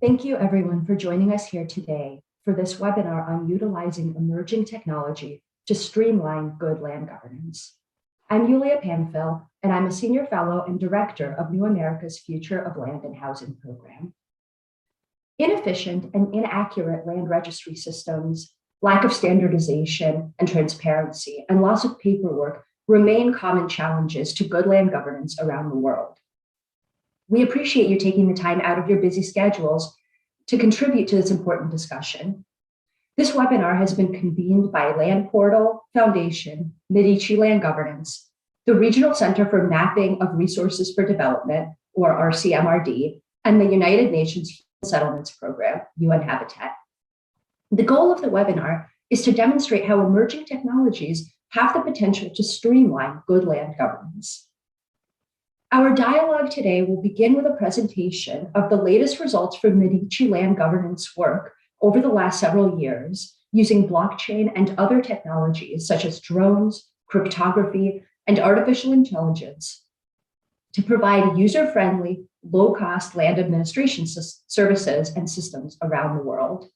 Thank you everyone for joining us here today for this webinar on utilizing emerging technology to streamline good land governance. I'm Yulia Panfil, and I'm a Senior Fellow and Director of New America's Future of Land and Housing program. Inefficient and inaccurate land registry systems, lack of standardization and transparency, and loss of paperwork remain common challenges to good land governance around the world. We appreciate you taking the time out of your busy schedules to contribute to this important discussion. This webinar has been convened by Land Portal Foundation, Medici Land Governance, the Regional Center for Mapping of Resources for Development, or RCMRD, and the United Nations Human Settlements Program, UN Habitat. The goal of the webinar is to demonstrate how emerging technologies have the potential to streamline good land governance. Our dialogue today will begin with a presentation of the latest results from Medici Land Governance work over the last several years using blockchain and other technologies such as drones, cryptography, and artificial intelligence to provide user-friendly, low-cost land administration services and systems around the world.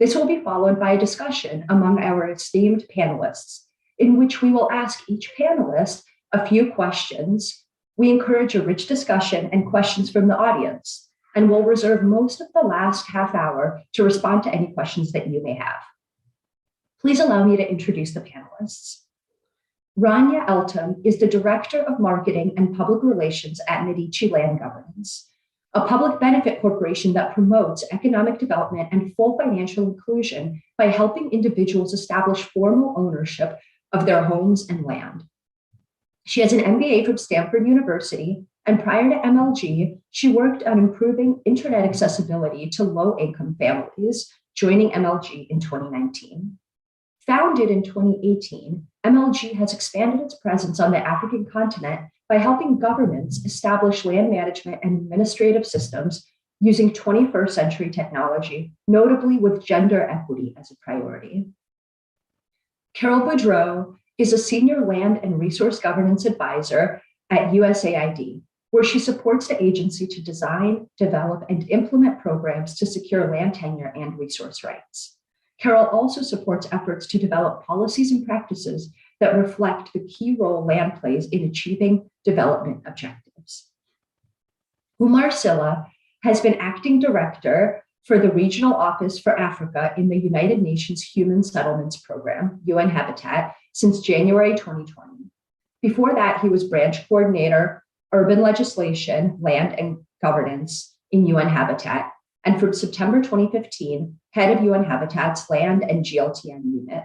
This will be followed by a discussion among our esteemed panelists, in which we will ask each panelist a few questions. We encourage a rich discussion and questions from the audience, and we'll reserve most of the last half hour to respond to any questions that you may have. Please allow me to introduce the panelists. Rania Elton is the Director of Marketing and Public Relations at Medici Land Governance, a public benefit corporation that promotes economic development and full financial inclusion by helping individuals establish formal ownership of their homes and land. She has an MBA from Stanford University, and prior to MLG, she worked on improving internet accessibility to low-income families, joining MLG in 2019. Founded in 2018, MLG has expanded its presence on the African continent by helping governments establish land management and administrative systems using 21st century technology, notably with gender equity as a priority. Carol Boudreau is a Senior Land and Resource Governance Advisor at USAID, where she supports the agency to design, develop, and implement programs to secure land tenure and resource rights. Carol also supports efforts to develop policies and practices that reflect the key role land plays in achieving development objectives. Umar Silla has been Acting Director for the Regional Office for Africa in the United Nations Human Settlements Program, UN Habitat, since January 2020. Before that, he was Branch Coordinator, Urban Legislation, Land and Governance in UN Habitat, and from September 2015, Head of UN Habitat's Land and GLTN Unit.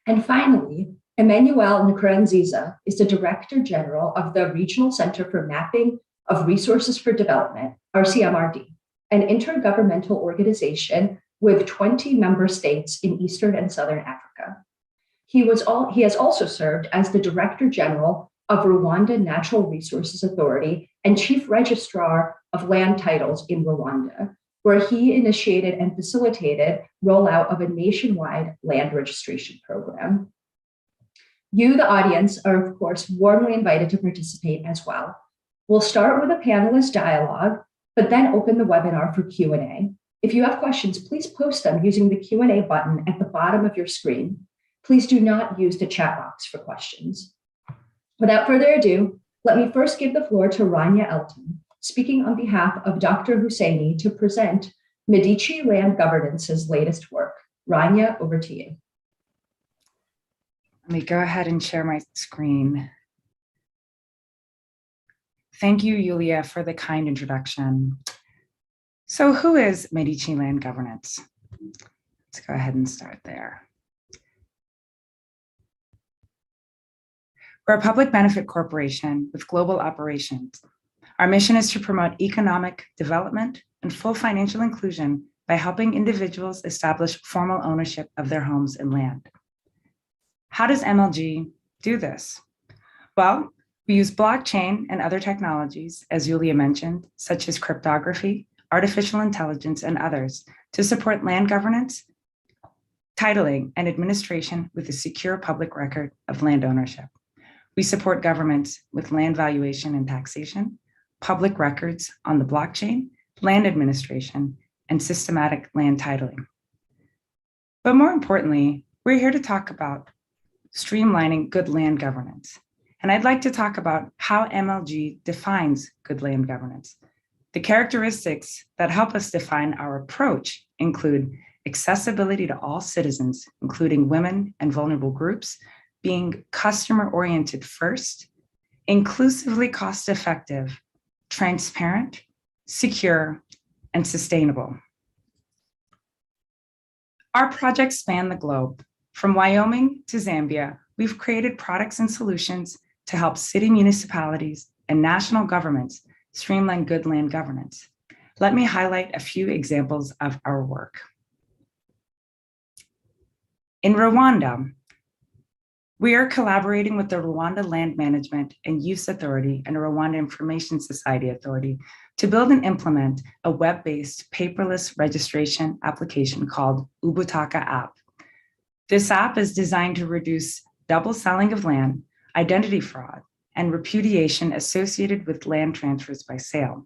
And finally, Emmanuel Nkuranziza is the Director General of the Regional Center for Mapping of Resources for Development, RCMRD, an intergovernmental organization with 20 member states in Eastern and Southern Africa. He has also served as the Director General of Rwanda Natural Resources Authority and Chief Registrar of Land Titles in Rwanda, where he initiated and facilitated rollout of a nationwide land registration program. You, the audience, are of course warmly invited to participate as well. We'll start with a panelist dialogue, but then open the webinar for Q&A. If you have questions, please post them using the Q&A button at the bottom of your screen. Please do not use the chat box for questions. Without further ado, let me first give the floor to Rania Elton, speaking on behalf of Dr. Husseini to present Medici Land Governance's latest work. Rania, over to you. Let me go ahead and share my screen. Thank you, Yulia, for the kind introduction. So who is Medici Land Governance? Let's go ahead and start there. We're a public benefit corporation with global operations. Our mission is to promote economic development and full financial inclusion by helping individuals establish formal ownership of their homes and land. How does MLG do this? Well, we use blockchain and other technologies, as Yulia mentioned, such as cryptography, artificial intelligence, and others, to support land governance, titling, and administration with a secure public record of land ownership. We support governments with land valuation and taxation, public records on the blockchain, land administration, and systematic land titling. But more importantly, we're here to talk about streamlining good land governance. And I'd like to talk about how MLG defines good land governance. The characteristics that help us define our approach include accessibility to all citizens, including women and vulnerable groups, being customer-oriented first, inclusively cost-effective, transparent, secure, and sustainable. Our projects span the globe. From Wyoming to Zambia, we've created products and solutions to help city municipalities and national governments streamline good land governance. Let me highlight a few examples of our work. In Rwanda, we are collaborating with the Rwanda Land Management and Use Authority and Rwanda Information Society Authority to build and implement a web-based paperless registration application called Ubutaka app. This app is designed to reduce double selling of land, identity fraud, and repudiation associated with land transfers by sale.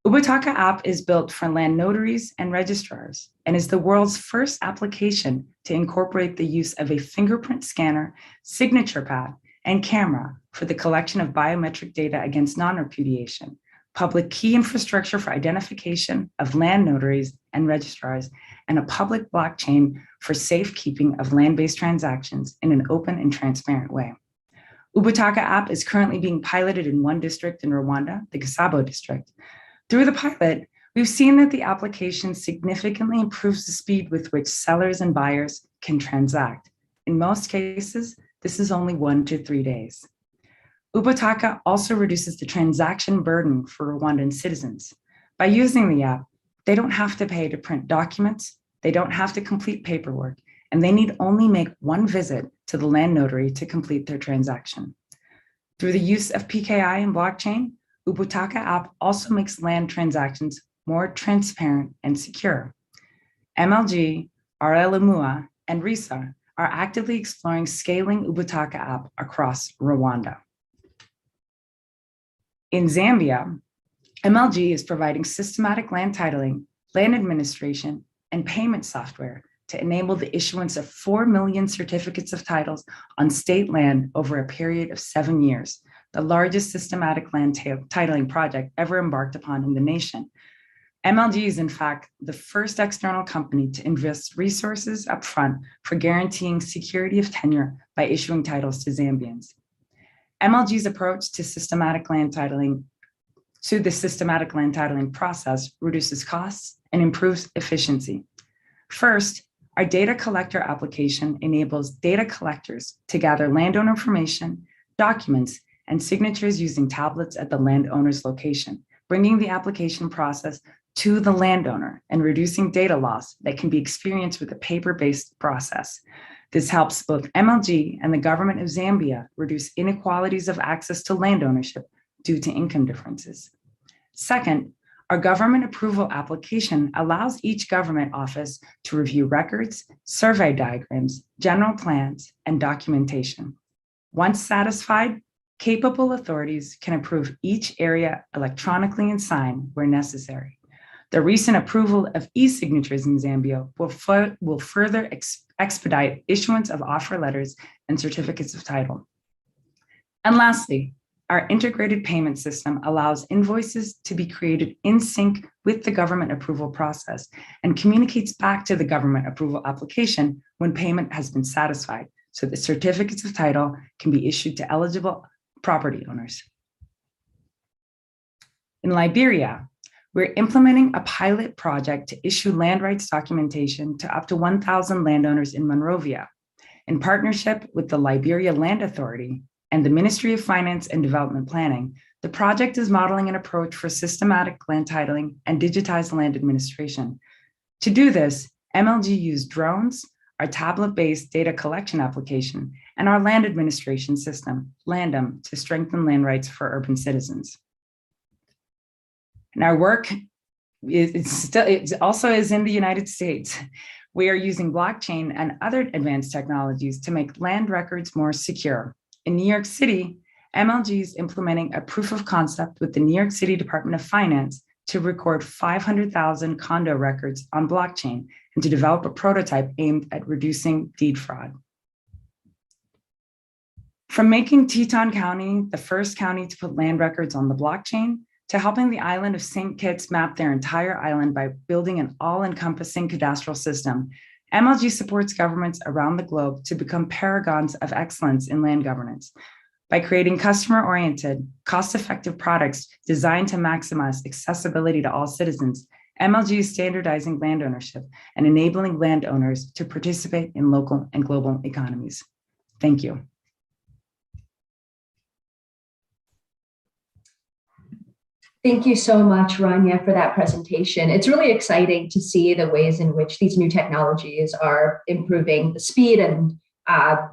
Ubutaka app is built for land notaries and registrars and is the world's first application to incorporate the use of a fingerprint scanner, signature pad, and camera for the collection of biometric data against non-repudiation, public key infrastructure for identification of land notaries and registrars, and a public blockchain for safekeeping of land-based transactions in an open and transparent way. Ubutaka app is currently being piloted in one district in Rwanda, the Gasabo district. Through the pilot, we've seen that the application significantly improves the speed with which sellers and buyers can transact. In most cases, this is only 1 to 3 days. Ubutaka also reduces the transaction burden for Rwandan citizens. By using the app, they don't have to pay to print documents, they don't have to complete paperwork, and they need only make one visit to the land notary to complete their transaction. Through the use of PKI and blockchain, Ubutaka app also makes land transactions more transparent and secure. MLG, RLMUA, and RISA are actively exploring scaling Ubutaka app across Rwanda. In Zambia, MLG is providing systematic land titling, land administration, and payment software to enable the issuance of 4 million certificates of titles on state land over a period of 7 years, the largest systematic land titling project ever embarked upon in the nation. MLG is, in fact, the first external company to invest resources upfront for guaranteeing security of tenure by issuing titles to Zambians. MLG's approach to the systematic land titling process reduces costs and improves efficiency. First, our data collector application enables data collectors to gather landowner information, documents, and signatures using tablets at the landowner's location, bringing the application process to the landowner and reducing data loss that can be experienced with a paper-based process. This helps both MLG and the government of Zambia reduce inequalities of access to land ownership due to income differences. Second, our government approval application allows each government office to review records, survey diagrams, general plans, and documentation. Once satisfied, capable authorities can approve each area electronically and sign where necessary. The recent approval of e-signatures in Zambia will further expedite issuance of offer letters and certificates of title. And lastly, our integrated payment system allows invoices to be created in sync with the government approval process and communicates back to the government approval application when payment has been satisfied, so that certificates of title can be issued to eligible property owners. In Liberia, we're implementing a pilot project to issue land rights documentation to up to 1,000 landowners in Monrovia. In partnership with the Liberia Land Authority and the Ministry of Finance and Development Planning, the project is modeling an approach for systematic land titling and digitized land administration. To do this, MLG used drones, our tablet-based data collection application, and our land administration system, Landum, to strengthen land rights for urban citizens. And our work it also is in the United States. We are using blockchain and other advanced technologies to make land records more secure. In New York City, MLG is implementing a proof of concept with the New York City Department of Finance to record 500,000 condo records on blockchain and to develop a prototype aimed at reducing deed fraud. From making Teton County the first county to put land records on the blockchain, to helping the island of St. Kitts map their entire island by building an all-encompassing cadastral system, MLG supports governments around the globe to become paragons of excellence in land governance by creating customer-oriented, cost-effective products designed to maximize accessibility to all citizens. MLG is standardizing land ownership and enabling landowners to participate in local and global economies. Thank you. Thank you so much, Rania, for that presentation. It's really exciting to see the ways in which these new technologies are improving the speed and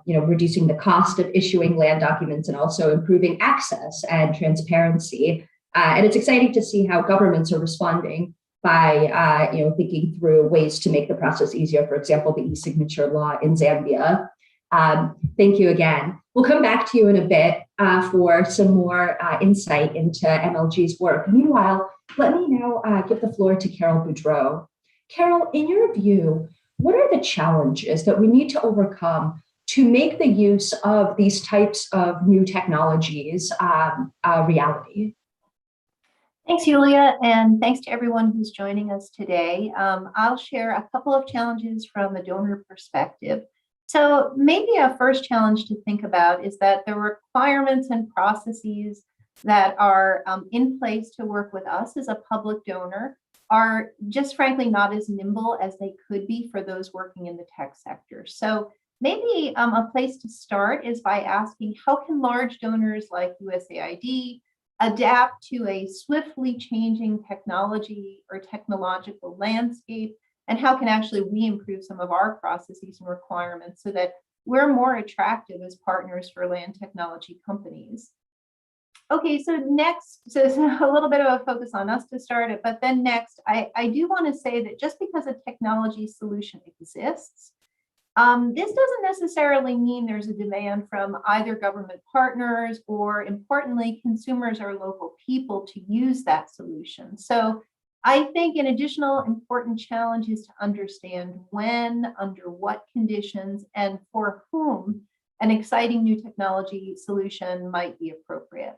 reducing the cost of issuing land documents and also improving access and transparency. And it's exciting to see how governments are responding by thinking through ways to make the process easier. For example, the e-signature law in Zambia. Thank you again. We'll come back to you in a bit for some more insight into MLG's work. Meanwhile, let me now give the floor to Carol Boudreau. Carol, in your view, what are the challenges that we need to overcome to make the use of these types of new technologies a reality? Thanks, Julia, and thanks to everyone who's joining us today. I'll share a couple of challenges from a donor perspective. So maybe a first challenge to think about is that the requirements and processes that are in place to work with us as a public donor are just frankly not as nimble as they could be for those working in the tech sector. So maybe a place to start is by asking, how can large donors like USAID adapt to a swiftly changing technology or technological landscape? And how can actually we improve some of our processes and requirements so that we're more attractive as partners for land technology companies? Okay, so next, so it's a little bit of a focus on us to start it, but then next, I do want to say that just because a technology solution exists, this doesn't necessarily mean there's a demand from either government partners or, importantly, consumers or local people to use that solution. So I think an additional important challenge is to understand when, under what conditions, and for whom an exciting new technology solution might be appropriate.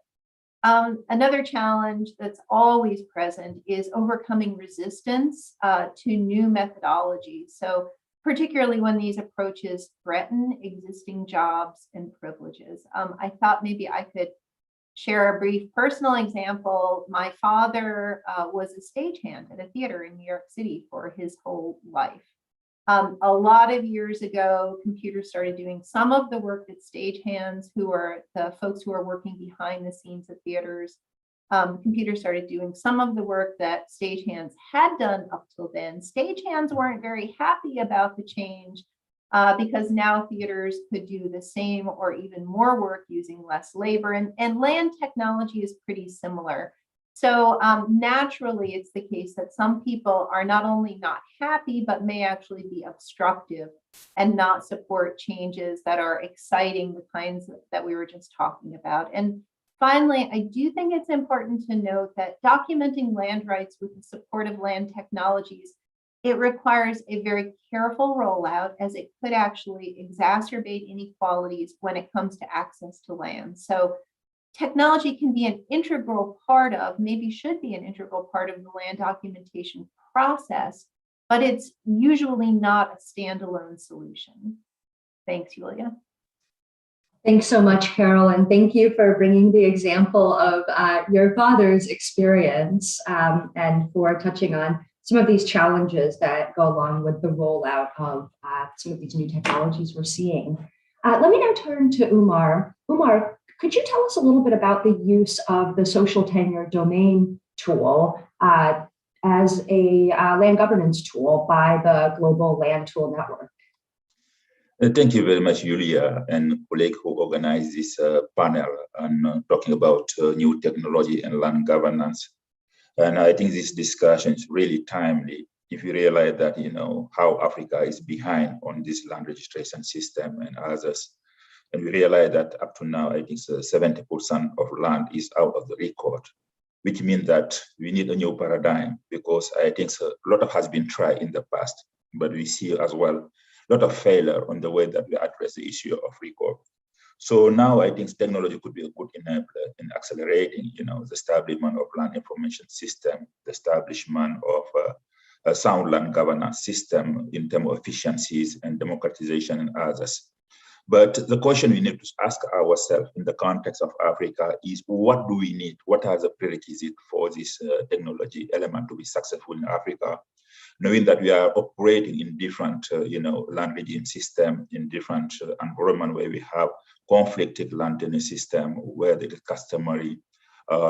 Another challenge that's always present is overcoming resistance to new methodologies. So particularly when these approaches threaten existing jobs and privileges. I thought maybe I could share a brief personal example. My father was a stagehand at a theater in New York City for his whole life. A lot of years ago, computers started doing some of the work that stagehands, who are the folks who are working behind the scenes at theaters, computers started doing some of the work that stagehands had done up till then. Stagehands weren't very happy about the change because now theaters could do the same or even more work using less labor, and land technology is pretty similar. So naturally, it's the case that some people are not only not happy, but may actually be obstructive and not support changes that are exciting, the kinds that we were just talking about. And finally, I do think it's important to note that documenting land rights with the support of land technologies, it requires a very careful rollout, as it could actually exacerbate inequalities when it comes to access to land. So technology can be an integral part of, maybe should be an integral part of the land documentation process, but it's usually not a standalone solution. Thanks, Julia. Thanks so much, Carol, and thank you for bringing the example of your father's experience and for touching on some of these challenges that go along with the rollout of some of these new technologies we're seeing. Let me now turn to Umar. Umar, could you tell us a little bit about the use of the social tenure domain tool as a land governance tool by the Global Land Tool Network? Thank you very much, Julia, and colleague who organized this panel and talking about new technology and land governance. And I think this discussion is really timely if you realize that, how Africa is behind on this land registration system and others. And we realize that up to now, I think 70% of land is out of the record. which means that we need a new paradigm, because I think a lot has been tried in the past, but we see as well a lot of failure on the way that we address the issue of record. So now I think technology could be a good enabler in accelerating, the establishment of land information system, the establishment of a sound land governance system in terms of efficiencies and democratization and others. But the question we need to ask ourselves in the context of Africa is, what do we need? What are the prerequisites for this technology element to be successful in Africa? Knowing that we are operating in different, land regime system, in different environment where we have conflicted land tenure system, where there is customary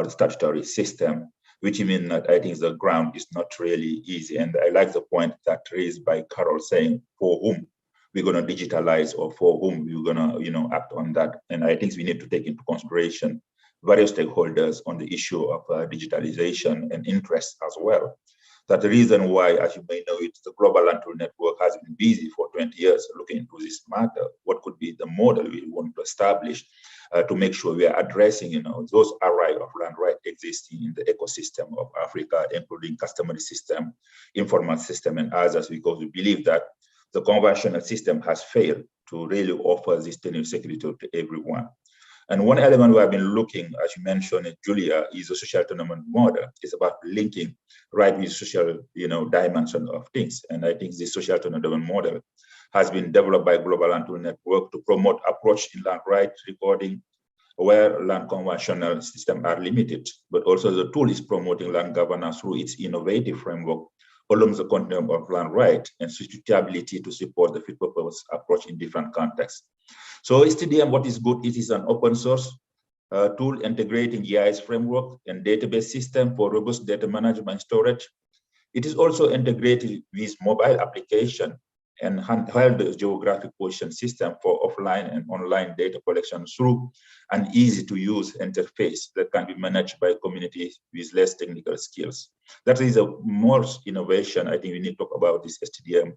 statutory system, which means that I think the ground is not really easy. And I like the point that raised by Carol saying, for whom we're going to digitalize, or for whom we're going to, act on that. And I think we need to take into consideration various stakeholders on the issue of digitalization and interest as well. That's the reason why, as you may know, the Global Land Tool Network has been busy for 20 years looking into this matter. What could be the model we want to establish to make sure we are addressing, those array of land rights existing in the ecosystem of Africa, including customary system, informal system, and others, because we believe that the conventional system has failed to really offer this tenure security to everyone. And one element we have been looking, as you mentioned, Julia, is the social autonomous model. It's about linking right with social, dimension of things. And I think this social autonomous model has been developed by Global Land Tool Network to promote approach in land rights recording, where land conventional systems are limited, but also the tool is promoting land governance through its innovative framework along the continuum of land right and suitability to support the fit for purpose approach in different contexts. So STDM, what is good, it is an open source tool integrating GIS framework and database system for robust data management and storage. It is also integrated with mobile application and handheld geographic position system for offline and online data collection through an easy to use interface that can be managed by communities with less technical skills. That is a most innovation. I think we need to talk about this STDM.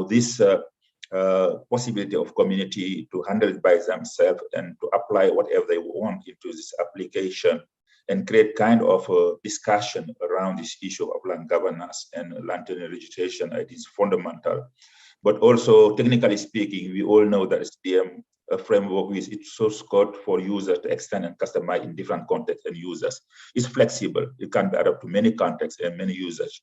This possibility of community to handle it by themselves and to apply whatever they want into this application and create kind of a discussion around this issue of land governance and land tenure registration. It is fundamental. But also, technically speaking, we all know that STDM framework with its source code for users to extend and customize in different contexts and users is flexible. It can be adapted to many contexts and many users.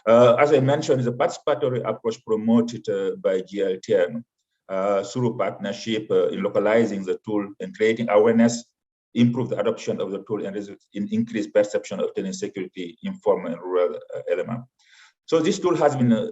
As I mentioned, the participatory approach promoted by GLTN through partnership in localizing the tool and creating awareness, improve the adoption of the tool, and result in increased perception of tenure security in formal and rural element. So this tool has been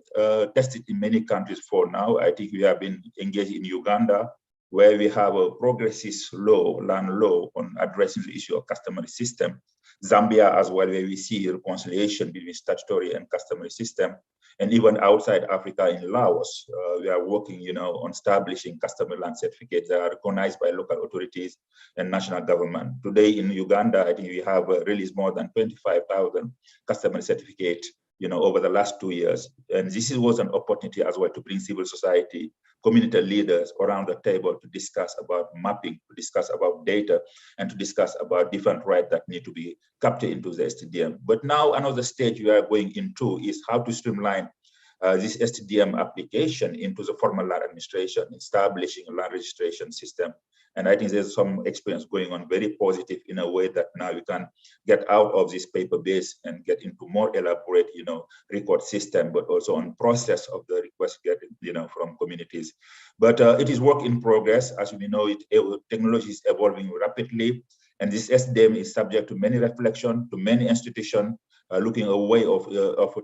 tested in many countries for now. I think we have been engaged in Uganda, where we have a progressive land law on addressing the issue of customary system. Zambia as well, where we see reconciliation between statutory and customary system. And even outside Africa in Laos, we are working, on establishing customary land certificates that are recognized by local authorities and national government. Today in Uganda, I think we have released more than 25,000 customary certificates, over the last 2 years. And this was an opportunity as well to bring civil society, community leaders around the table to discuss about mapping, to discuss about data, and to discuss about different rights that need to be captured into the STDM. But now another stage we are going into is how to streamline this STDM application into the formal land administration, establishing a land registration system. And I think there's some experience going on very positive in a way that now we can get out of this paper base and get into more elaborate, record system, but also on process of the request getting, from communities. But it is work in progress. As we know, technology is evolving rapidly. And this SDM is subject to many reflection, to many institutions, looking a way of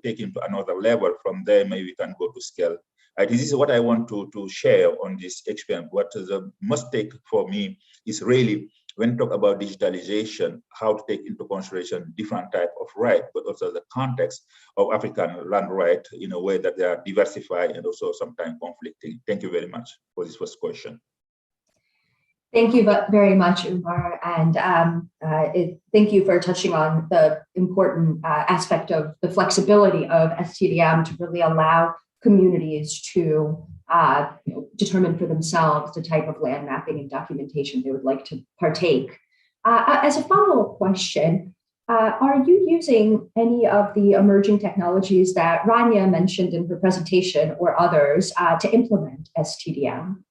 taking to another level. From there, maybe we can go to scale. This is what I want to share on this experience. What the mistake for me is really when we talk about digitalization, how to take into consideration different type of right, but also the context of African land right in a way that they are diversified and also sometimes conflicting. Thank you very much for this first question. Thank you very much, Umar, and thank you for touching on the important aspect of the flexibility of STDM to really allow communities to determine for themselves the type of land mapping and documentation they would like to partake. As a follow-up question, Are you using any of the emerging technologies that Rania mentioned in her presentation or others to implement STDM?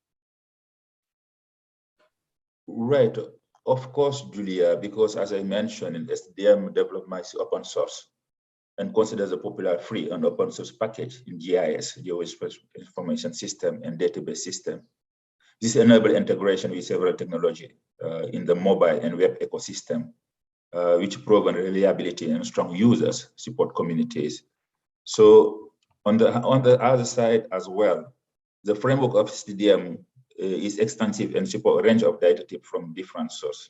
Right. Of course, Julia, because as I mentioned, STDM development is open source and considers a popular free and open source package in GIS, Geospatial Information System and Database System. This enables integration with several technologies in the mobile and web ecosystem, which proven reliability and strong users support communities. So on the other side as well, the framework of STDM is extensive and support a range of data types from different sources.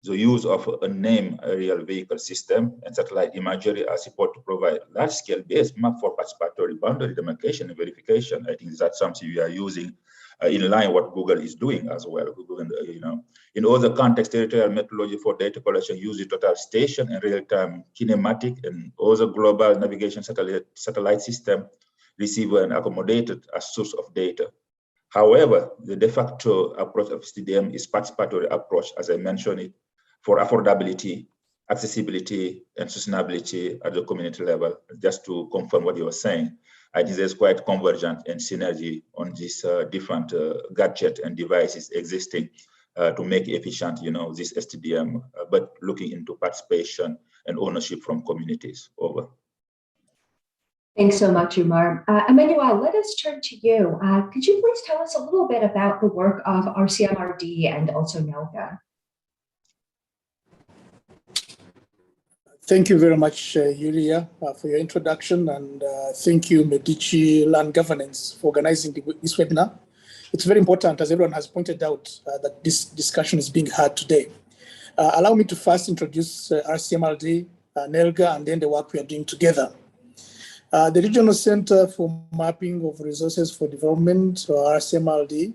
The use of a named aerial vehicle system and satellite imagery are support to provide large-scale based map for participatory boundary demarcation and verification. I think that's something we are using in line what Google is doing as well. Google, in other contexts, territorial methodology for data collection uses total station and real-time kinematic and other global navigation satellite system receiver and accommodated as source of data. However, the de facto approach of STDM is participatory approach, as I mentioned it, for affordability, accessibility, and sustainability at the community level. Just to confirm what you were saying, I think there's quite convergence and synergy on these different gadgets and devices existing to make efficient, this STDM, but looking into participation and ownership from communities. Over. Thanks so much, Umar. Emmanuel, let us turn to you. Could you please tell us a little bit about the work of RCMRD and also NOGA? Thank you very much, Yulia, for your introduction, and thank you, Medici Land Governance, for organizing this webinar. It's very important, as everyone has pointed out, that this discussion is being had today. Allow me to first introduce RCMRD, NOGA, and then the work we are doing together. The Regional Center for Mapping of Resources for Development, or RCMRD,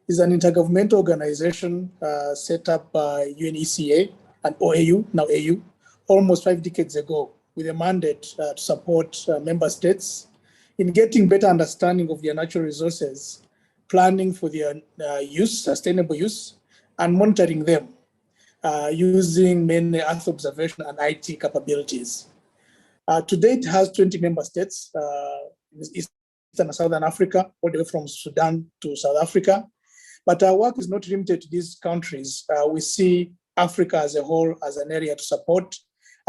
is an intergovernmental organization set up by UNECA and OAU, now AU, almost 5 decades ago, with a mandate to support member states in getting better understanding of their natural resources, planning for their use, sustainable use, and monitoring them using mainly Earth observation and IT capabilities. To date, it has 20 member states, Eastern and Southern Africa, all the way from Sudan to South Africa. But our work is not limited to these countries. We see Africa as a whole as an area to support,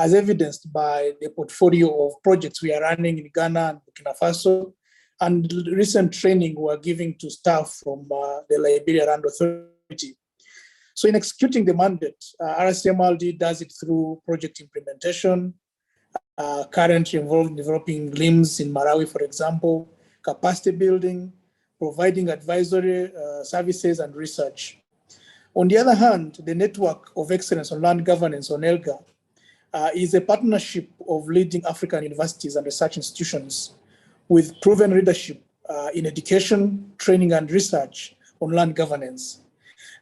as evidenced by the portfolio of projects we are running in Ghana and Burkina Faso, and recent training we are giving to staff from the Liberia Land Authority. So in executing the mandate, RCMRD does it through project implementation, currently involved in developing LIMS in Malawi, for example, capacity building, providing advisory services and research. On the other hand, the Network of Excellence on Land Governance, or NELGA, is a partnership of leading African universities and research institutions with proven leadership in education, training, and research on land governance.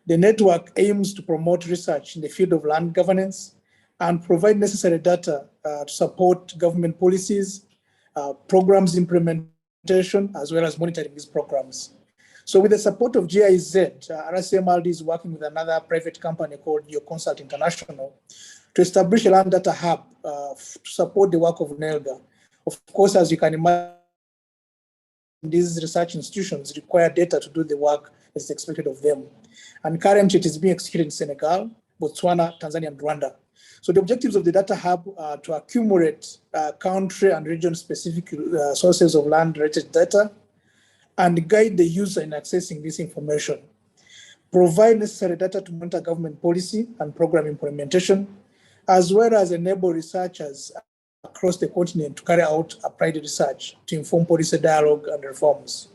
The network aims to promote research in the field of land governance and provide necessary data to support government policies, programs implementation, as well as monitoring these programs. So with the support of GIZ, RCMRD is working with another private company called Geoconsult International to establish a land data hub to support the work of NELGA. Of course, as you can imagine, these research institutions require data to do the work that's expected of them. And currently it is being executed in Senegal, Botswana, Tanzania, and Rwanda. So the objectives of the data hub are to accumulate country and region-specific sources of land-related data and guide the user in accessing this information, provide necessary data to monitor government policy and program implementation, as well as enable researchers across the continent to carry out applied research to inform policy dialogue and reforms.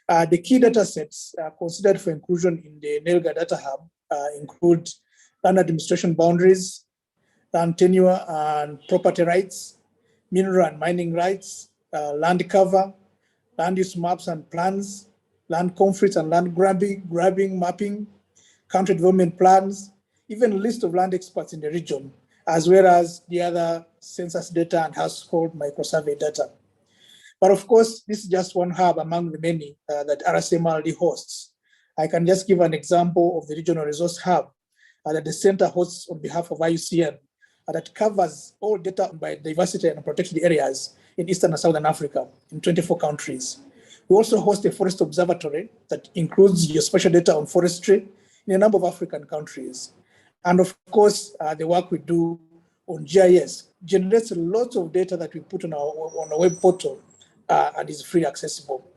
The key data sets considered for inclusion in the NELGA data hub include land administration boundaries, land tenure and property rights, mineral and mining rights, land cover, land use maps and plans, land conflicts and land grabbing mapping, country development plans, even a list of land experts in the region, as well as the other census data and household microsurvey data. But of course, this is just one hub among the many that RCMRD hosts. I can just give an example of the Regional Resource Hub that the center hosts on behalf of IUCN that covers all data on biodiversity and protected areas in Eastern and Southern Africa in 24 countries. We also host a forest observatory that includes geospatial data on forestry in a number of African countries. And of course, the work we do on GIS generates lots of data that we put on our web portal and is free accessible.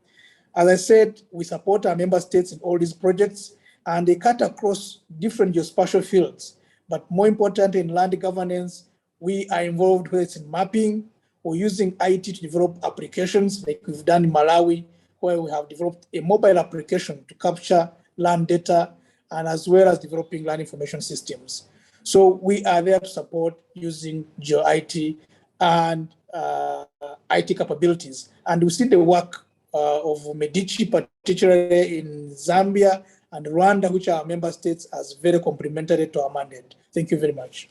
As I said, we support our member states in all these projects, and they cut across different geospatial fields. But more importantly, in land governance, we are involved, whether it's in mapping or using IT to develop applications like we've done in Malawi, where we have developed a mobile application to capture land data, and as well as developing land information systems. So we are there to support using GeoIT and IT capabilities. And we see the work of Medici, particularly in Zambia and Rwanda, which are member states, as very complementary to our mandate. Thank you very much.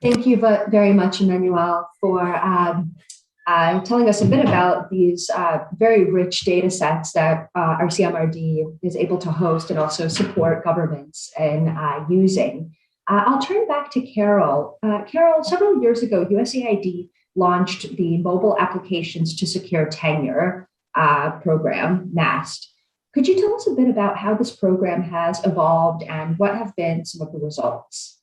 Thank you very much, Emmanuel, for telling us a bit about these very rich data sets that RCMRD is able to host and also support governments in using. I'll turn back to Carol. Carol, several years ago, USAID launched the Mobile Applications to Secure Tenure program, MAST. Could you tell us a bit about how this program has evolved and what have been some of the results?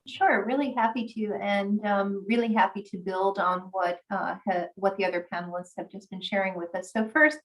Sure, really happy to, and really happy to build on what the other panelists have just been sharing with us. So first,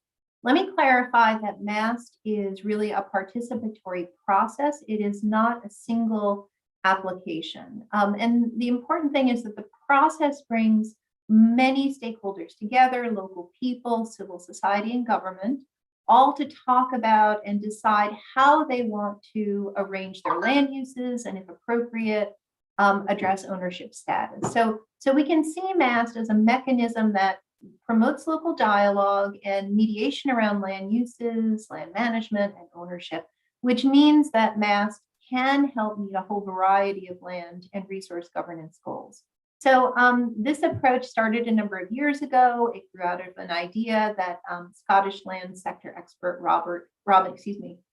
let me clarify that MAST is really a participatory process. It is not a single application. And the important thing is that the process brings many stakeholders together, local people, civil society, and government, all to talk about and decide how they want to arrange their land uses and, if appropriate, address ownership status. So we can see MAST as a mechanism that promotes local dialogue and mediation around land uses, land management, and ownership, which means that MAST can help meet a whole variety of land and resource governance goals. So this approach started a number of years ago. It grew out of an idea that Scottish land sector expert Robin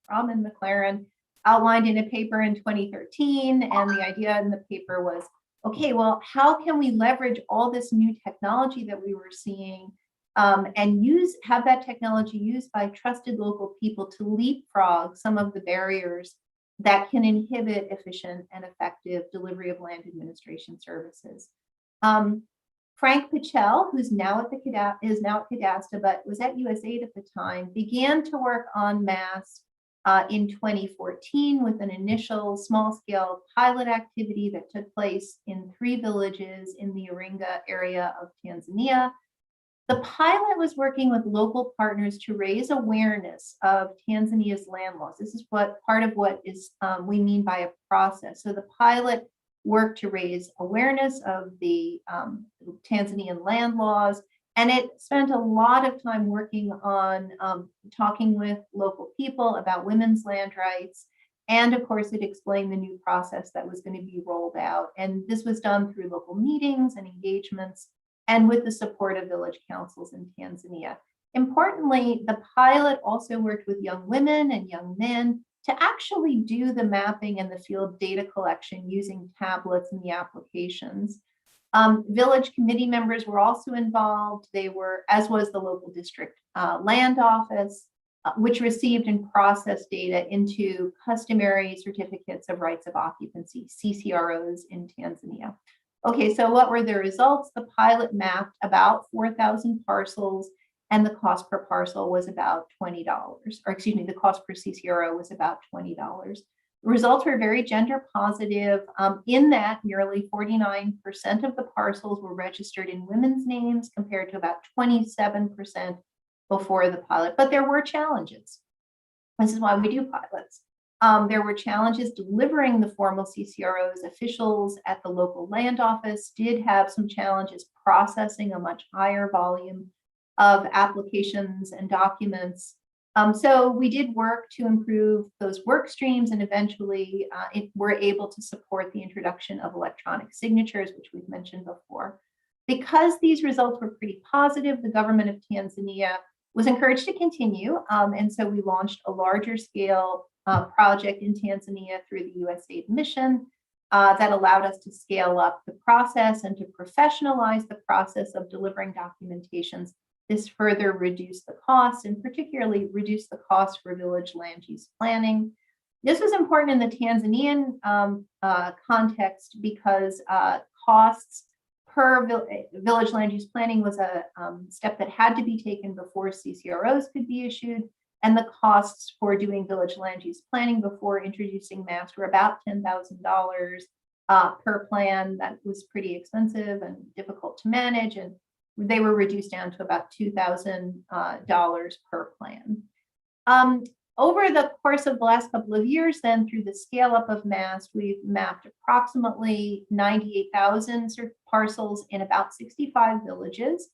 McLaren outlined in a paper in 2013. And the idea in the paper was, okay, well, how can we leverage all this new technology that we were seeing and have that technology used by trusted local people to leapfrog some of the barriers that can inhibit efficient and effective delivery of land administration services. Frank Pichel, who's now at Cadasta, but was at USAID at the time, began to work on MAST in 2014 with an initial small-scale pilot activity that took place in 3 villages in the Iringa area of Tanzania. The pilot was working with local partners to raise awareness of Tanzania's land laws. This is part of what we mean by a process. So the pilot worked to raise awareness of the Tanzanian land laws, and it spent a lot of time working on talking with local people about women's land rights. And of course, it explained the new process that was going to be rolled out. And this was done through local meetings and engagements and with the support of village councils in Tanzania. Importantly, the pilot also worked with young women and young men to actually do the mapping and the field data collection using tablets and the applications. Village committee members were also involved. They were, as was the local district land office, which received and processed data into customary certificates of rights of occupancy, CCROs in Tanzania. Okay, so what were the results? The pilot mapped about 4,000 parcels, and the cost per parcel was about $20, or excuse me, the cost per CCRO was about $20. The results were very gender positive. In that, nearly 49% of the parcels were registered in women's names compared to about 27% before the pilot. But there were challenges. This is why we do pilots. There were challenges delivering the formal CCROs. Officials at the local land office did have some challenges processing a much higher volume of applications and documents. So we did work to improve those work streams, and eventually we're able to support the introduction of electronic signatures, which we've mentioned before. Because these results were pretty positive, the government of Tanzania was encouraged to continue. And so we launched a larger scale project in Tanzania through the USAID mission. that allowed us to scale up the process and to professionalize the process of delivering documentations. This further reduced the cost, and particularly reduced the cost for village land use planning. This was important in the Tanzanian context because costs per village land use planning was a step that had to be taken before CCROs could be issued, and the costs for doing village land use planning before introducing MAST were about $10,000 per plan. That was pretty expensive and difficult to manage, and they were reduced down to about $2,000 per plan. Over the course of the last couple of years, then through the scale up of MAST, we've mapped approximately 98,000 parcels in about 65 villages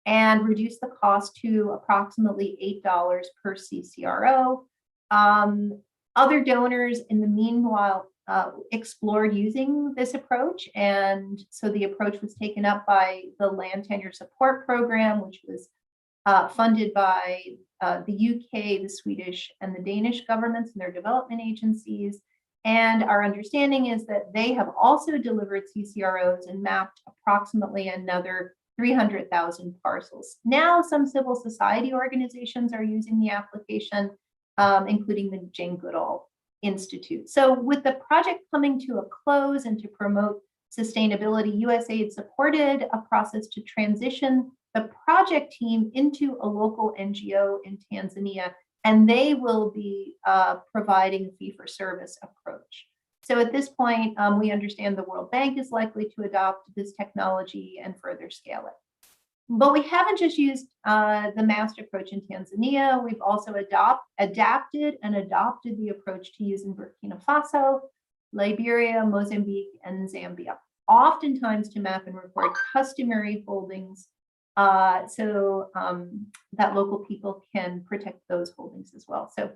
and reduced the cost to approximately $8 per CCRO. Other donors in the meanwhile explored using this approach, and so the approach was taken up by the Land Tenure Support Program, which was funded by the UK, the Swedish, and the Danish governments and their development agencies. And our understanding is that they have also delivered CCROs and mapped approximately another 300,000 parcels. Now, some civil society organizations are using the application, including the Jane Goodall Institute. So with the project coming to a close and to promote sustainability, USAID supported a process to transition the project team into a local NGO in Tanzania, and they will be providing a fee-for-service approach. So at this point, we understand the World Bank is likely to adopt this technology and further scale it. But we haven't just used the MAST approach in Tanzania. We've also adapted and adopted the approach to use in Burkina Faso, Liberia, Mozambique, and Zambia, oftentimes to map and record customary holdings so that local people can protect those holdings as well. So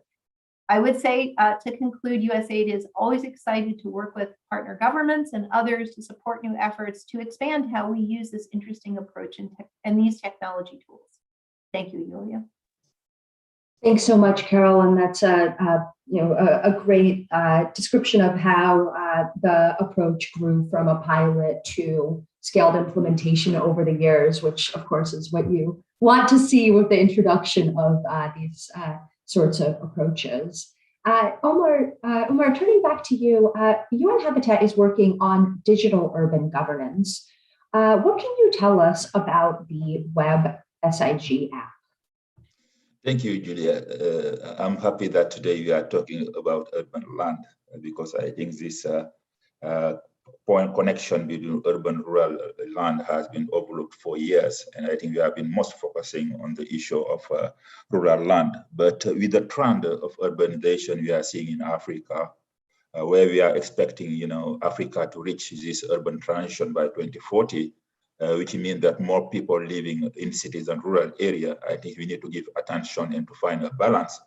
I would say to conclude, USAID is always excited to work with partner governments and others to support new efforts to expand how we use this interesting approach and these technology tools. Thank you, Yulia. Thanks so much, Carol, and that's a great description of how the approach grew from a pilot to scaled implementation over the years, which of course is what you want to see with the introduction of these sorts of approaches. Omar, turning back to you, UN Habitat is working on digital urban governance. What can you tell us about the Web SIG app? Thank you, Julia. I'm happy that today we are talking about urban land because I think this point connection between urban and rural land has been overlooked for years. And I think we have been most focusing on the issue of rural land. But with the trend of urbanization we are seeing in Africa, where we are expecting, Africa to reach this urban transition by 2040, which means that more people living in cities and rural area. I think we need to give attention and to find a balance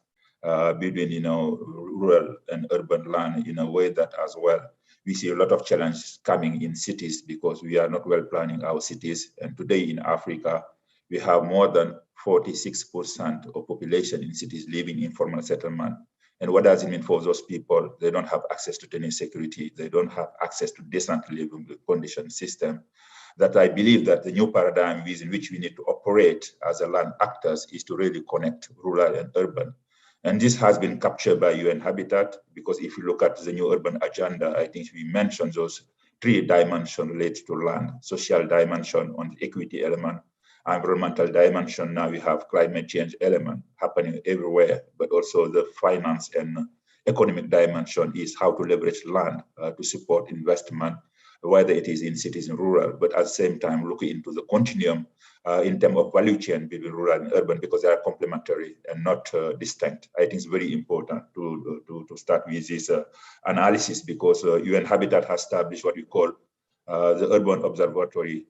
between, rural and urban land in a way that as well, we see a lot of challenges coming in cities because we are not well planning our cities. And today in Africa, we have more than 46% of population in cities living in informal settlement. And what does it mean for those people? They don't have access to tenant security. They don't have access to decent living condition system. That I believe that the new paradigm in which we need to operate as a land actors is to really connect rural and urban. And this has been captured by UN Habitat, because if you look at the new urban agenda, I think we mentioned those 3 dimensions related to land: social dimension on the equity element, environmental dimension. Now we have climate change element happening everywhere, but also the finance and economic dimension is how to leverage land to support investment, whether it is in cities and rural, but at the same time looking into the continuum in terms of value chain between rural and urban, because they are complementary and not distinct. I think it's very important to start with this analysis, because UN Habitat has established what we call the Urban Observatory,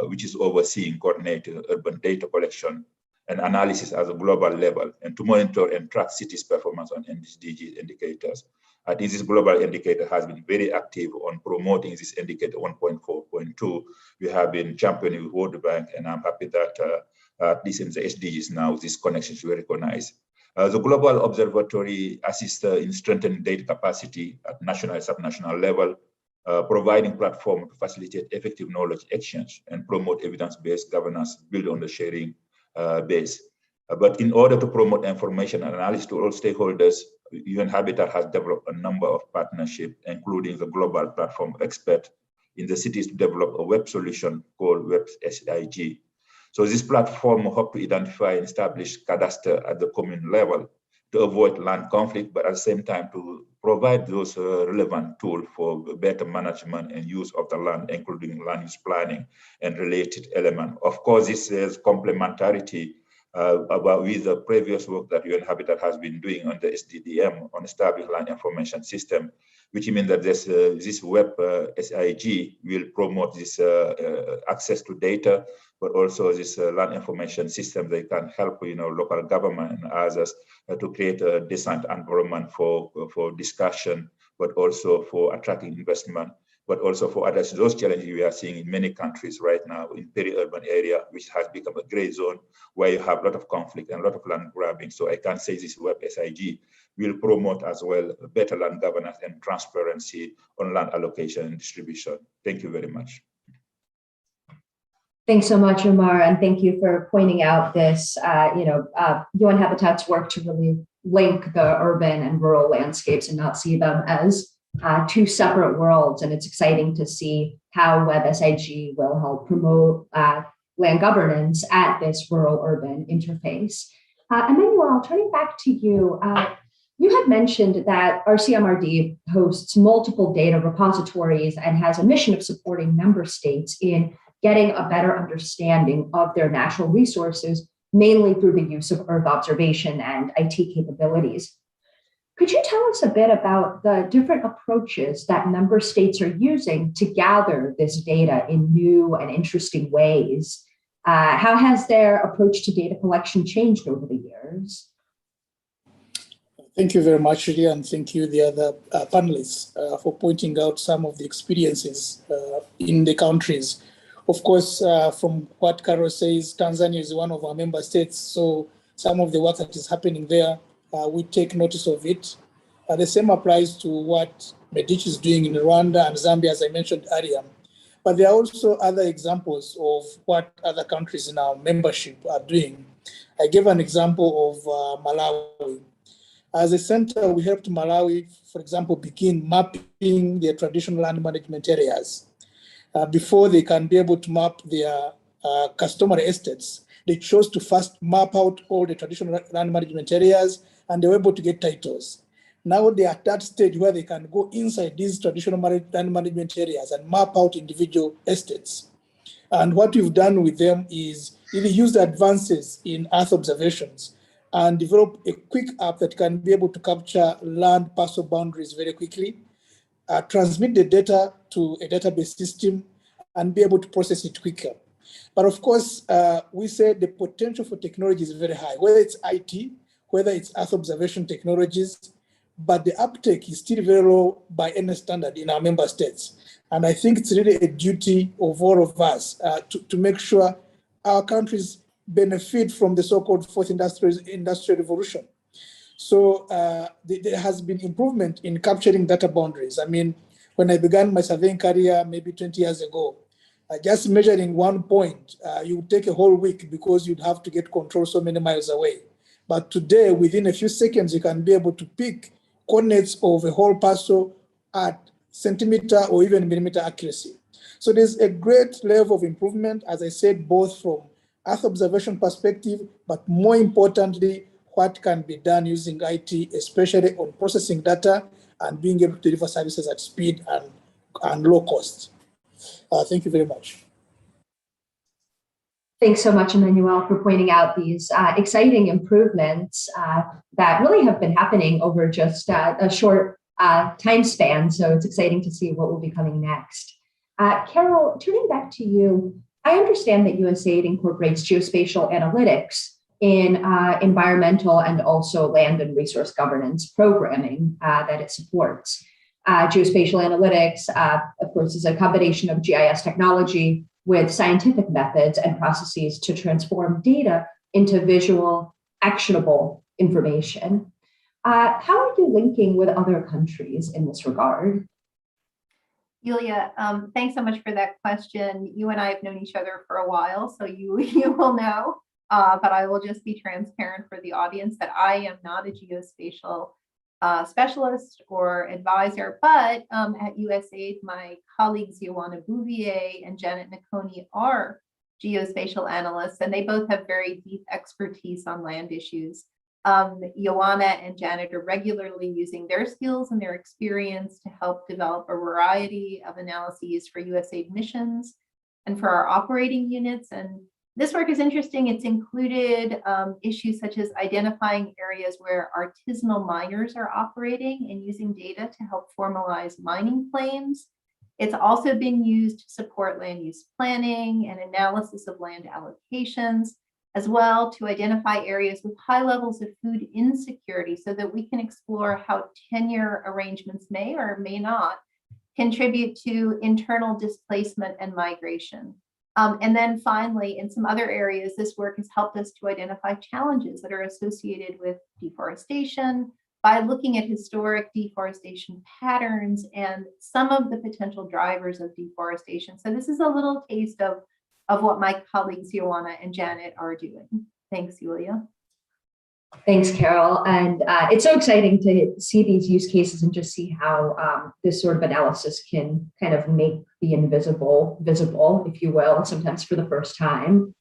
which is overseeing coordinated urban data collection and analysis at a global level, and to monitor and track cities' performance on SDG indicators. I think this global indicator has been very active on promoting this indicator 1.4.2. We have been championing with World Bank, and I'm happy that at least in the SDGs now, these connections we recognize. The Global Observatory assists in strengthening data capacity at national and subnational level, providing platform to facilitate effective knowledge exchange and promote evidence-based governance built on the sharing base. But in order to promote information and analysis to all stakeholders, UN Habitat has developed a number of partnerships, including the global platform expert in the cities to develop a web solution called Web SIG. So this platform will help to identify and establish cadastre at the commune level to avoid land conflict, but at the same time to provide those relevant tools for better management and use of the land, including land use planning and related elements. Of course, this is complementarity with the previous work that UN Habitat has been doing on the SDDM, on established land information system, which means that this web SIG will promote this access to data, but also this land information system that can help local government and others to create a decent environment for discussion, but also for attracting investment, but also for addressing those challenges we are seeing in many countries right now in peri-urban area, which has become a gray zone where you have a lot of conflict and a lot of land grabbing. So I can say this web SIG will promote as well better land governance and transparency on land allocation and distribution. Thank you very much. Thanks so much, Umar, and thank you for pointing out this, UN Habitat's work to really link the urban and rural landscapes and not see them as two separate worlds. And it's exciting to see how WebSIG will help promote land governance at this rural-urban interface. Emmanuel, turning back to you, you had mentioned that RCMRD hosts multiple data repositories and has a mission of supporting member states in getting a better understanding of their natural resources, mainly through the use of Earth observation and IT capabilities. Could you tell us a bit about the different approaches that member states are using to gather this data in new and interesting ways? How has their approach to data collection changed over the years? Thank you very much, Julia, and thank you, the other panelists, for pointing out some of the experiences in the countries. Of course, from what Carol says, Tanzania is one of our member states, so some of the work that is happening there, we take notice of it. The same applies to what Medici is doing in Rwanda and Zambia, as I mentioned earlier. But there are also other examples of what other countries in our membership are doing. I gave an example of Malawi. As a center, we helped Malawi, for example, begin mapping their traditional land management areas. Before they can be able to map their customary estates, they chose to first map out all the traditional land management areas, and they were able to get titles. Now they are at that stage where they can go inside these traditional land management areas and map out individual estates. And what we've done with them is really use the advances in Earth observations and develop a quick app that can be able to capture land parcel boundaries very quickly, transmit the data to a database system, and be able to process it quicker. But of course, we say the potential for technology is very high, whether it's IT, whether it's Earth observation technologies, but the uptake is still very low by any standard in our member states. And I think it's really a duty of all of us to make sure our countries benefit from the so-called fourth industrial revolution. So there has been improvement in capturing data boundaries. I mean, when I began my surveying career maybe 20 years ago, just measuring 1 point, you would take a whole week because you'd have to get control so many miles away. But today, within a few seconds, you can be able to pick coordinates of a whole parcel at centimeter or even millimeter accuracy. So there's a great level of improvement, as I said, both from Earth observation perspective, but more importantly, what can be done using IT, especially on processing data and being able to deliver services at speed and low cost. Thank you very much. Thanks so much, Emmanuel, for pointing out these exciting improvements that really have been happening over just a short time span. So it's exciting to see what will be coming next. Carol, turning back to you, I understand that USAID incorporates geospatial analytics in environmental and also land and resource governance programming that it supports. Geospatial analytics, of course, is a combination of GIS technology with scientific methods and processes to transform data into visual, actionable information. How are you linking with other countries in this regard? Yulia, thanks so much for that question. You and I have known each other for a while, so you will know, but I will just be transparent for the audience that I am not a geospatial specialist or advisor, but at USAID, my colleagues Ioana Bouvier and Janet Nakoni are geospatial analysts, and they both have very deep expertise on land issues. Ioana and Janet are regularly using their skills and their experience to help develop a variety of analyses for USAID missions and for our operating units. And this work is interesting. It's included issues such as identifying areas where artisanal miners are operating and using data to help formalize mining claims. It's also been used to support land use planning and analysis of land allocations, as well to identify areas with high levels of food insecurity so that we can explore how tenure arrangements may or may not contribute to internal displacement and migration. And then finally, in some other areas, this work has helped us to identify challenges that are associated with deforestation by looking at historic deforestation patterns and some of the potential drivers of deforestation. So this is a little taste of what my colleagues Ioana and Janet are doing. Thanks, Yulia. Thanks, Carol. And it's so exciting to see these use cases and just see how this sort of analysis can kind of make the invisible visible, if you will, sometimes for the first time.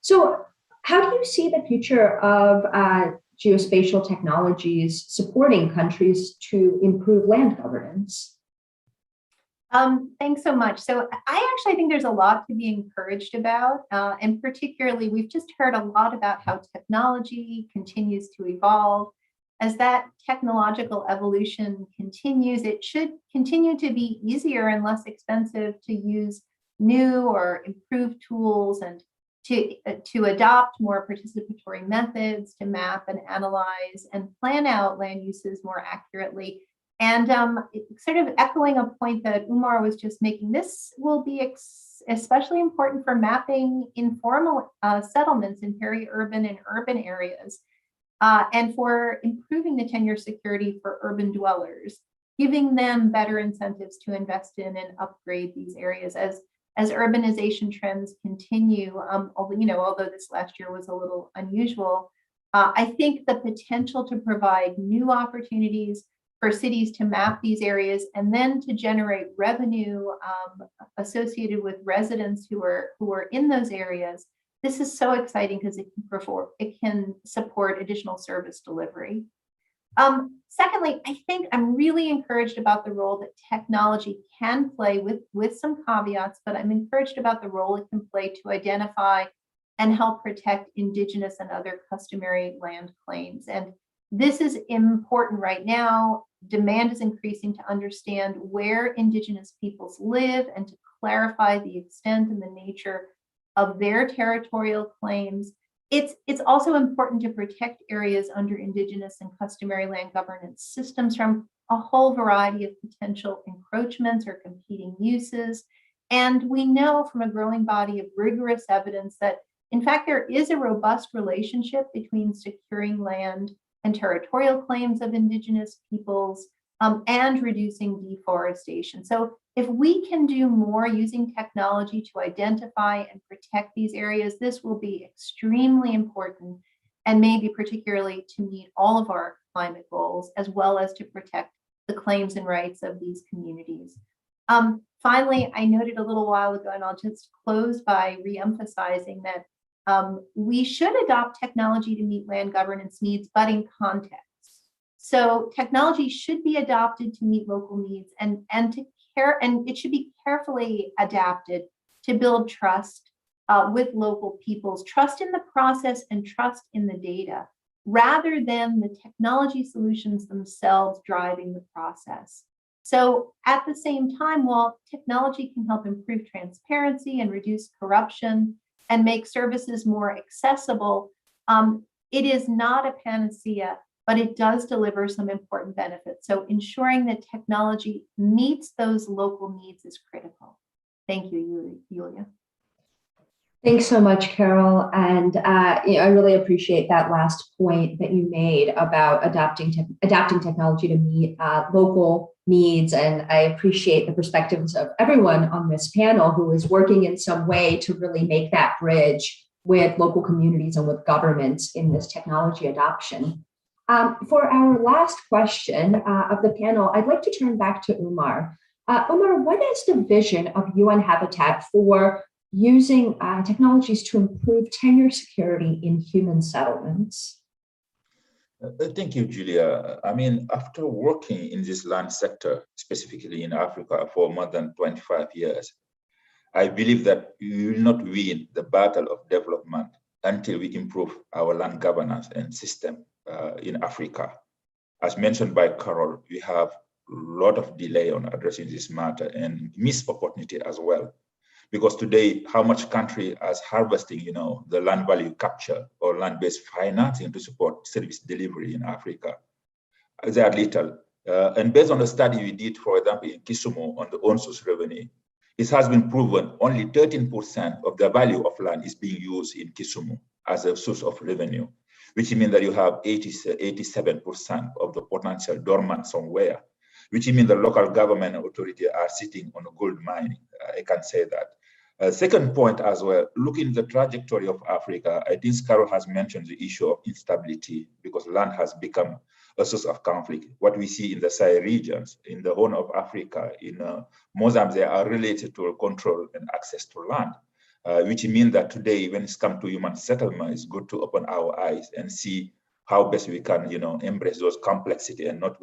So how do you see the future of geospatial technologies supporting countries to improve land governance? Thanks so much. So I actually think there's a lot to be encouraged about, and particularly we've just heard a lot about how technology continues to evolve. As that technological evolution continues, it should continue to be easier and less expensive to use new or improved tools and to adopt more participatory methods to map and analyze and plan out land uses more accurately. And sort of echoing a point that Umar was just making, this will be especially important for mapping informal settlements in peri-urban and urban areas, and for improving the tenure security for urban dwellers, giving them better incentives to invest in and upgrade these areas as urbanization trends continue. Although this last year was a little unusual, I think the potential to provide new opportunities for cities to map these areas and then to generate revenue associated with residents who are in those areas. This is so exciting because it can support additional service delivery. Secondly, I think I'm really encouraged about the role that technology can play with some caveats, but I'm encouraged about the role it can play to identify and help protect Indigenous and other customary land claims. And this is important right now. Demand is increasing to understand where Indigenous peoples live and to clarify the extent and the nature of their territorial claims. It's also important to protect areas under Indigenous and customary land governance systems from a whole variety of potential encroachments or competing uses. And we know from a growing body of rigorous evidence that, in fact, there is a robust relationship between securing land and territorial claims of Indigenous peoples and reducing deforestation. So if we can do more using technology to identify and protect these areas, this will be extremely important, and maybe particularly to meet all of our climate goals, as well as to protect the claims and rights of these communities. Finally, I noted a little while ago, and I'll just close by re-emphasizing that we should adopt technology to meet land governance needs, but in context. So technology should be adopted to meet local needs and it should be carefully adapted to build trust with local peoples, trust in the process and trust in the data, rather than the technology solutions themselves driving the process. So at the same time, while technology can help improve transparency and reduce corruption and make services more accessible, it is not a panacea, but it does deliver some important benefits. So ensuring that technology meets those local needs is critical. Thank you, Yulia. Thanks so much, Carol. And I really appreciate that last point that you made about adapting technology to meet local needs. And I appreciate the perspectives of everyone on this panel who is working in some way to really make that bridge with local communities and with governments in this technology adoption. For our last question of the panel, I'd like to turn back to Umar. Umar, what is the vision of UN Habitat for using technologies to improve tenure security in human settlements? Thank you, Julia. I mean, after working in this land sector, specifically in Africa for more than 25 years, I believe that we will not win the battle of development until we improve our land governance and system in Africa. As mentioned by Carol, we have a lot of delay on addressing this matter and missed opportunity as well. Because today, how much country is harvesting, the land value capture or land-based financing to support service delivery in Africa? They are little. And based on the study we did, for example, in Kisumu on the on-source revenue, it has been proven only 13% of the value of land is being used in Kisumu as a source of revenue, which means that you have 87% of the potential dormant somewhere, which means the local government authority are sitting on a gold mine. I can say that. Second point as well, looking at the trajectory of Africa, I think Carol has mentioned the issue of instability because land has become a source of conflict. What we see in the Sahel regions, in the Horn of Africa, in Mozambique, they are related to control and access to land, which means that today, when it's come to human settlement, it's good to open our eyes and see how best we can, embrace those complexity and not,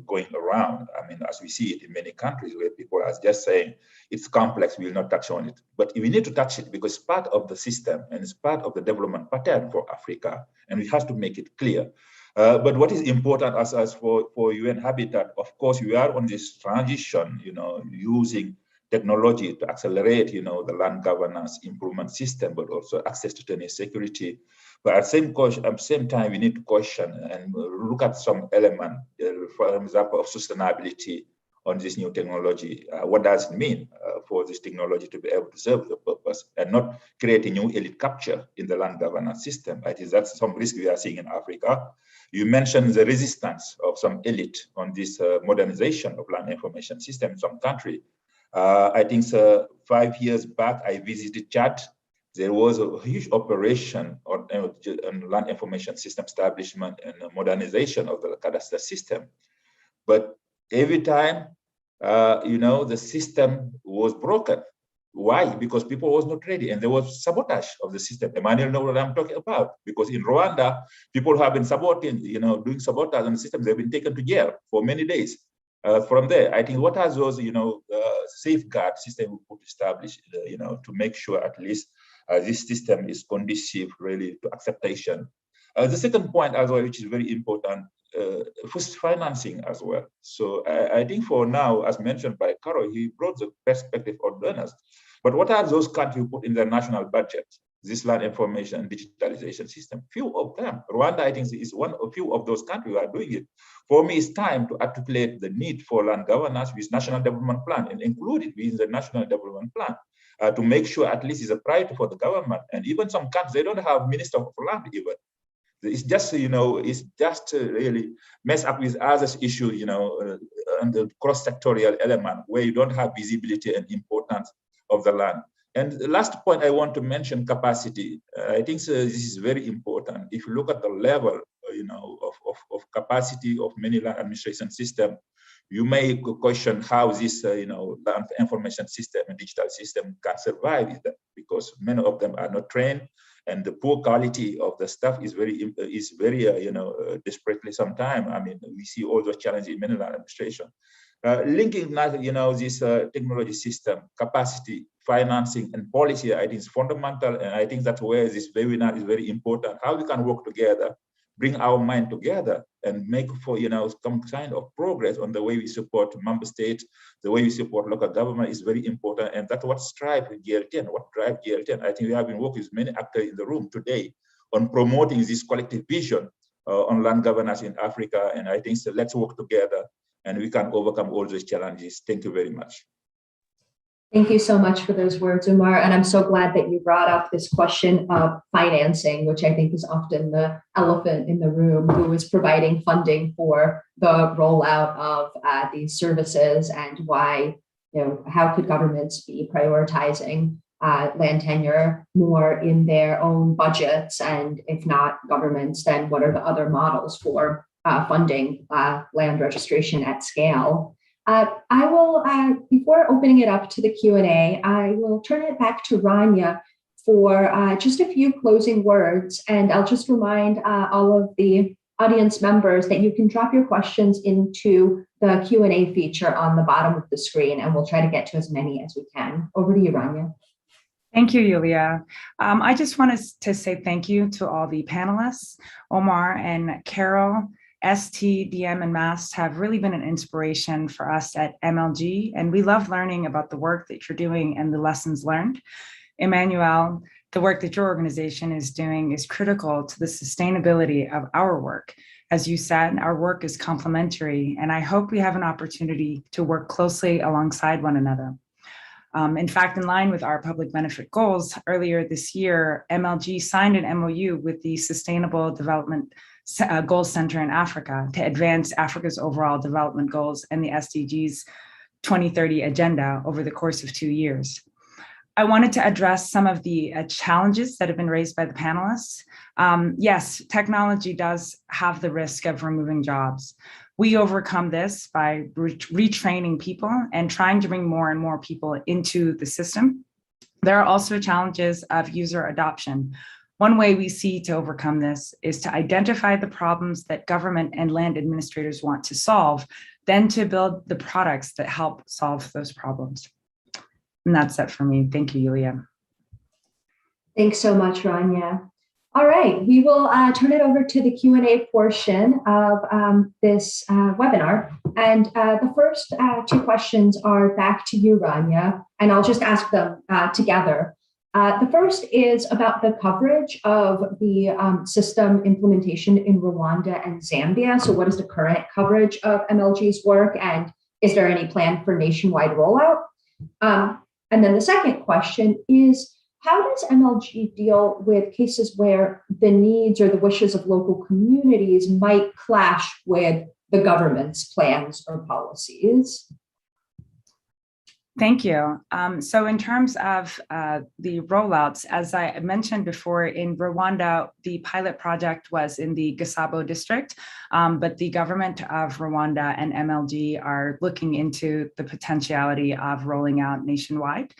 going around. I mean, as we see it in many countries where people are just saying it's complex, we will not touch on it. But we need to touch it because it's part of the system and it's part of the development pattern for Africa, and we have to make it clear. But what is important as for UN Habitat, of course, we are on this transition, using technology to accelerate, the land governance improvement system, but also access to tenure security. But at the same time, we need to question and look at some element, for example, of sustainability on this new technology. What does it mean for this technology to be able to serve the purpose and not create a new elite capture in the land governance system? I think that's some risk we are seeing in Africa. You mentioned the resistance of some elite on this modernization of land information system in some country. I think 5 years back, I visited Chad. There was a huge operation on land information system establishment and modernization of the cadastre system. But every time, the system was broken. Why? Because people was not ready, and there was sabotage of the system. Emmanuel knows what I'm talking about. Because in Rwanda, people have been saboting, doing sabotage on the system. They've been taken to jail for many days. From there, I think what has those, safeguard system we could establish, to make sure at least this system is conducive really to acceptation. The second point as well, which is very important, first financing as well. So I think for now, as mentioned by Carol, he brought the perspective of donors. But what are those countries who put in their national budget this land information and digitalization system? Few of them. Rwanda, I think, is a few of those countries who are doing it. For me, it's time to articulate the need for land governance with national development plan and include it within the national development plan to make sure at least it's a priority for the government. And even some countries, they don't have minister of land even. It's just, really mess up with others issues, and the cross-sectorial element where you don't have visibility and importance of the land. And the last point I want to mention, capacity. I think this is very important. If you look at the level, of capacity of many land administration system, you may question how this, land information system and digital system can survive, because many of them are not trained, and the poor quality of the stuff is very, desperately sometimes. I mean, we see all those challenges in many land administration. Linking that, this technology system, capacity, financing, and policy, I think is fundamental, and I think that's where this webinar is very important. How we can work together, bring our mind together, and make for some kind of progress on the way we support member states, the way we support local government is very important, and that's what drives GL10. What drives GL10? I think we have been working with many actors in the room today on promoting this collective vision on land governance in Africa, and I think so. Let's work together, and we can overcome all those challenges. Thank you very much. Thank you so much for those words, Umar. And I'm so glad that you brought up this question of financing, which I think is often the elephant in the room, who is providing funding for the rollout of these services, and why, how could governments be prioritizing land tenure more in their own budgets? And if not governments, then what are the other models for funding land registration at scale? I will, before opening it up to the Q&A, I will turn it back to Rania for just a few closing words. And I'll just remind all of the audience members that you can drop your questions into the Q&A feature on the bottom of the screen, and we'll try to get to as many as we can. Over to you, Rania. Thank you, Yulia. I just wanted to say thank you to all the panelists. Omar and Carol, ST, DM, and MAST have really been an inspiration for us at MLG, and we love learning about the work that you're doing and the lessons learned. Emmanuel, the work that your organization is doing is critical to the sustainability of our work. As you said, our work is complementary, and I hope we have an opportunity to work closely alongside one another. In fact, in line with our public benefit goals, earlier this year, MLG signed an MOU with the Sustainable Development Goals Center in Africa to advance Africa's overall development goals and the SDGs 2030 agenda over the course of 2 years. I wanted to address some of the challenges that have been raised by the panelists. Yes, technology does have the risk of removing jobs. We overcome this by retraining people and trying to bring more and more people into the system. There are also challenges of user adoption. One way we see to overcome this is to identify the problems that government and land administrators want to solve, then to build the products that help solve those problems. And that's it for me. Thank you, Yulia. Thanks so much, Rania. All right, we will turn it over to the Q&A portion of this webinar. And the first 2 questions are back to you, Rania, and I'll just ask them together. The first is about the coverage of the system implementation in Rwanda and Zambia. So what is the current coverage of MLG's work, and is there any plan for nationwide rollout? And then the second question is, how does MLG deal with cases where the needs or the wishes of local communities might clash with the government's plans or policies? Thank you. So in terms of the rollouts, as I mentioned before, in Rwanda, the pilot project was in the Gasabo district, but the government of Rwanda and MLG are looking into the potentiality of rolling out nationwide.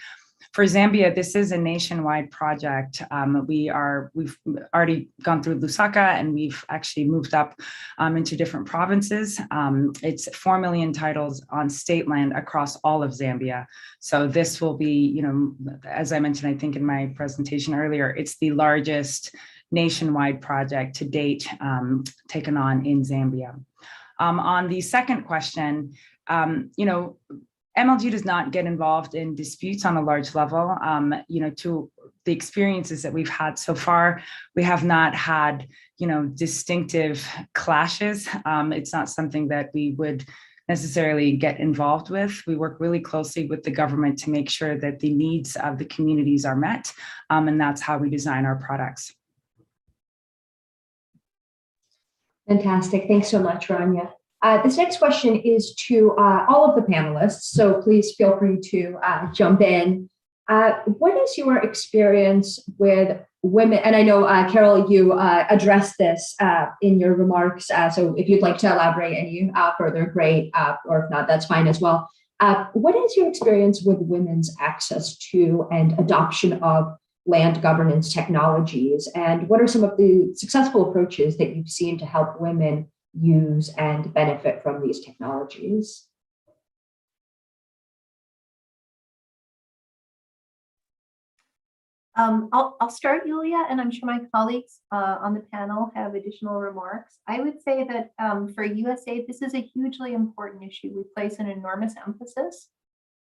For Zambia, this is a nationwide project. We've already gone through Lusaka, and we've actually moved up into different provinces. It's 4 million titles on state land across all of Zambia. So this will be, as I mentioned, I think in my presentation earlier, it's the largest nationwide project to date taken on in Zambia. On the second question, MLG does not get involved in disputes on a large level. To the experiences that we've had so far, we have not had, distinctive clashes. It's not something that we would necessarily get involved with. We work really closely with the government to make sure that the needs of the communities are met, and that's how we design our products. Fantastic. Thanks so much, Rania. This next question is to all of the panelists, so please feel free to jump in. What is your experience with women? And I know, Carol, you addressed this in your remarks, so if you'd like to elaborate any further, great, or if not, that's fine as well. What is your experience with women's access to and adoption of land governance technologies? And what are some of the successful approaches that you've seen to help women use and benefit from these technologies? I'll start, Yulia, and I'm sure my colleagues on the panel have additional remarks. I would say that for USAID, this is a hugely important issue. We place an enormous emphasis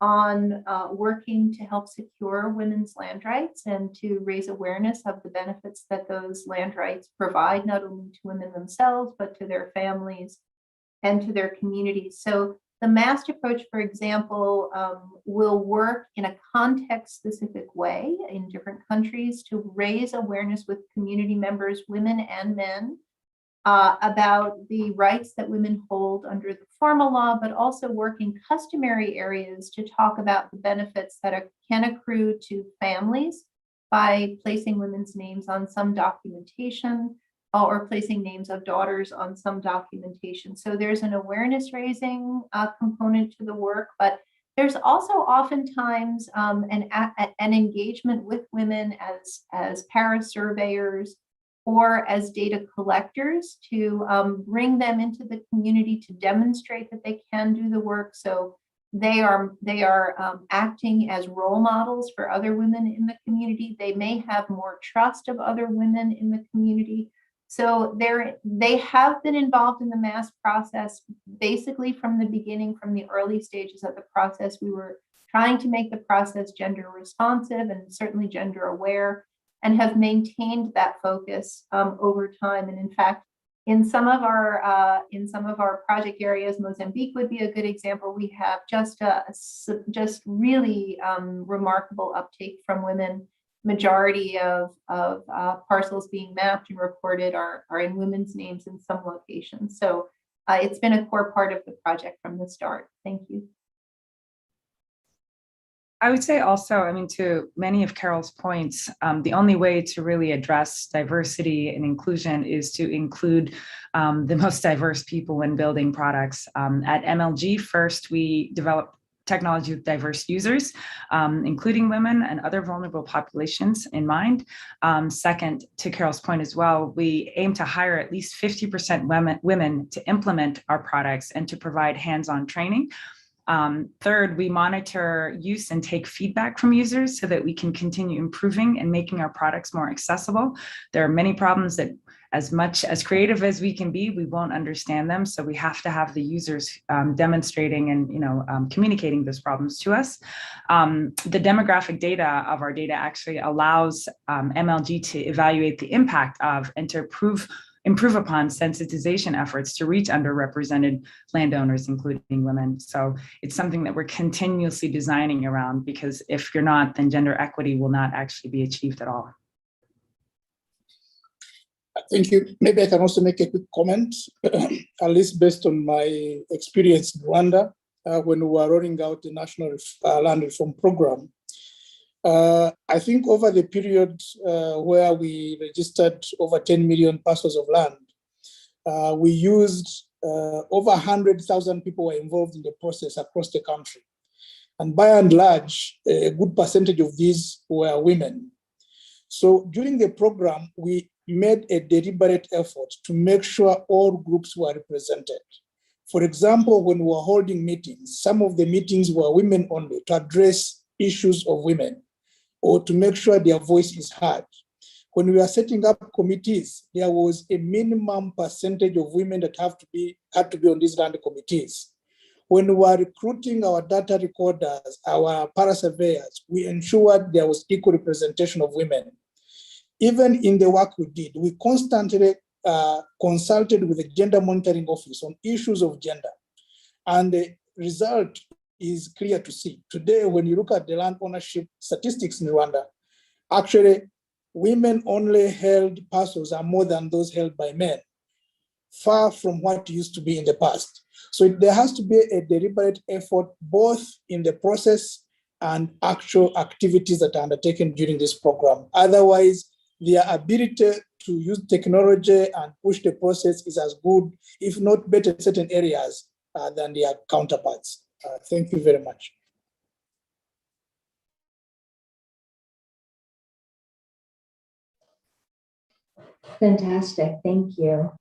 on working to help secure women's land rights and to raise awareness of the benefits that those land rights provide, not only to women themselves, but to their families and to their communities. So The MAST approach, for example, will work in a context-specific way in different countries to raise awareness with community members, women and men, about the rights that women hold under the formal law, but also work in customary areas to talk about the benefits that can accrue to families by placing women's names on some documentation, or placing names of daughters on some documentation. So there's an awareness raising component to the work, but there's also oftentimes an engagement with women as para-surveyors or as data collectors to bring them into the community to demonstrate that they can do the work. So they are acting as role models for other women in the community. They may have more trust of other women in the community. So they have been involved in the MAST process basically from the beginning, from the early stages of the process. We were trying to make the process gender responsive and certainly gender aware, and have maintained that focus over time. And in fact, in some of our project areas, Mozambique would be a good example. We have just really remarkable uptake from women. Majority of parcels being mapped and reported are in women's names in some locations. So it's been a core part of the project from the start. Thank you. I would say also, I mean, to many of Carol's points, the only way to really address diversity and inclusion is to include the most diverse people when building products. At MLG, first, we developed technology with diverse users, including women and other vulnerable populations in mind. Second, to Carol's point as well, we aim to hire at least 50% women to implement our products and to provide hands-on training. Third, we monitor use and take feedback from users so that we can continue improving and making our products more accessible. There are many problems that, as much as creative as we can be, we won't understand them. So we have to have the users demonstrating and communicating those problems to us. The demographic data of our data actually allows MLG to evaluate the impact of and to improve upon sensitization efforts to reach underrepresented landowners, including women. So it's something that we're continuously designing around, because if you're not, then gender equity will not actually be achieved at all. Thank you. Maybe I can also make a quick comment, at least based on my experience in Rwanda, when we were rolling out the National Land Reform Program. I think over the period where we registered over 10 million parcels of land, we used over 100,000 people were involved in the process across the country. And by and large, a good percentage of these were women. So during the program, we made a deliberate effort to make sure all groups were represented. For example, when we were holding meetings, some of the meetings were women only to address issues of women or to make sure their voice is heard. When we were setting up committees, there was a minimum percentage of women that had to be on these land committees. When we were recruiting our data recorders, our para-surveyors, we ensured there was equal representation of women. Even in the work we did, we constantly consulted with the Gender Monitoring Office on issues of gender. And the result is clear to see. Today, when you look at the land ownership statistics in Rwanda, actually, women only held parcels are more than those held by men, far from what used to be in the past. So there has to be a deliberate effort, both in the process and actual activities that are undertaken during this program. Otherwise, their ability to use technology and push the process is as good, if not better, in certain areas than their counterparts. Thank you very much. Fantastic, thank you.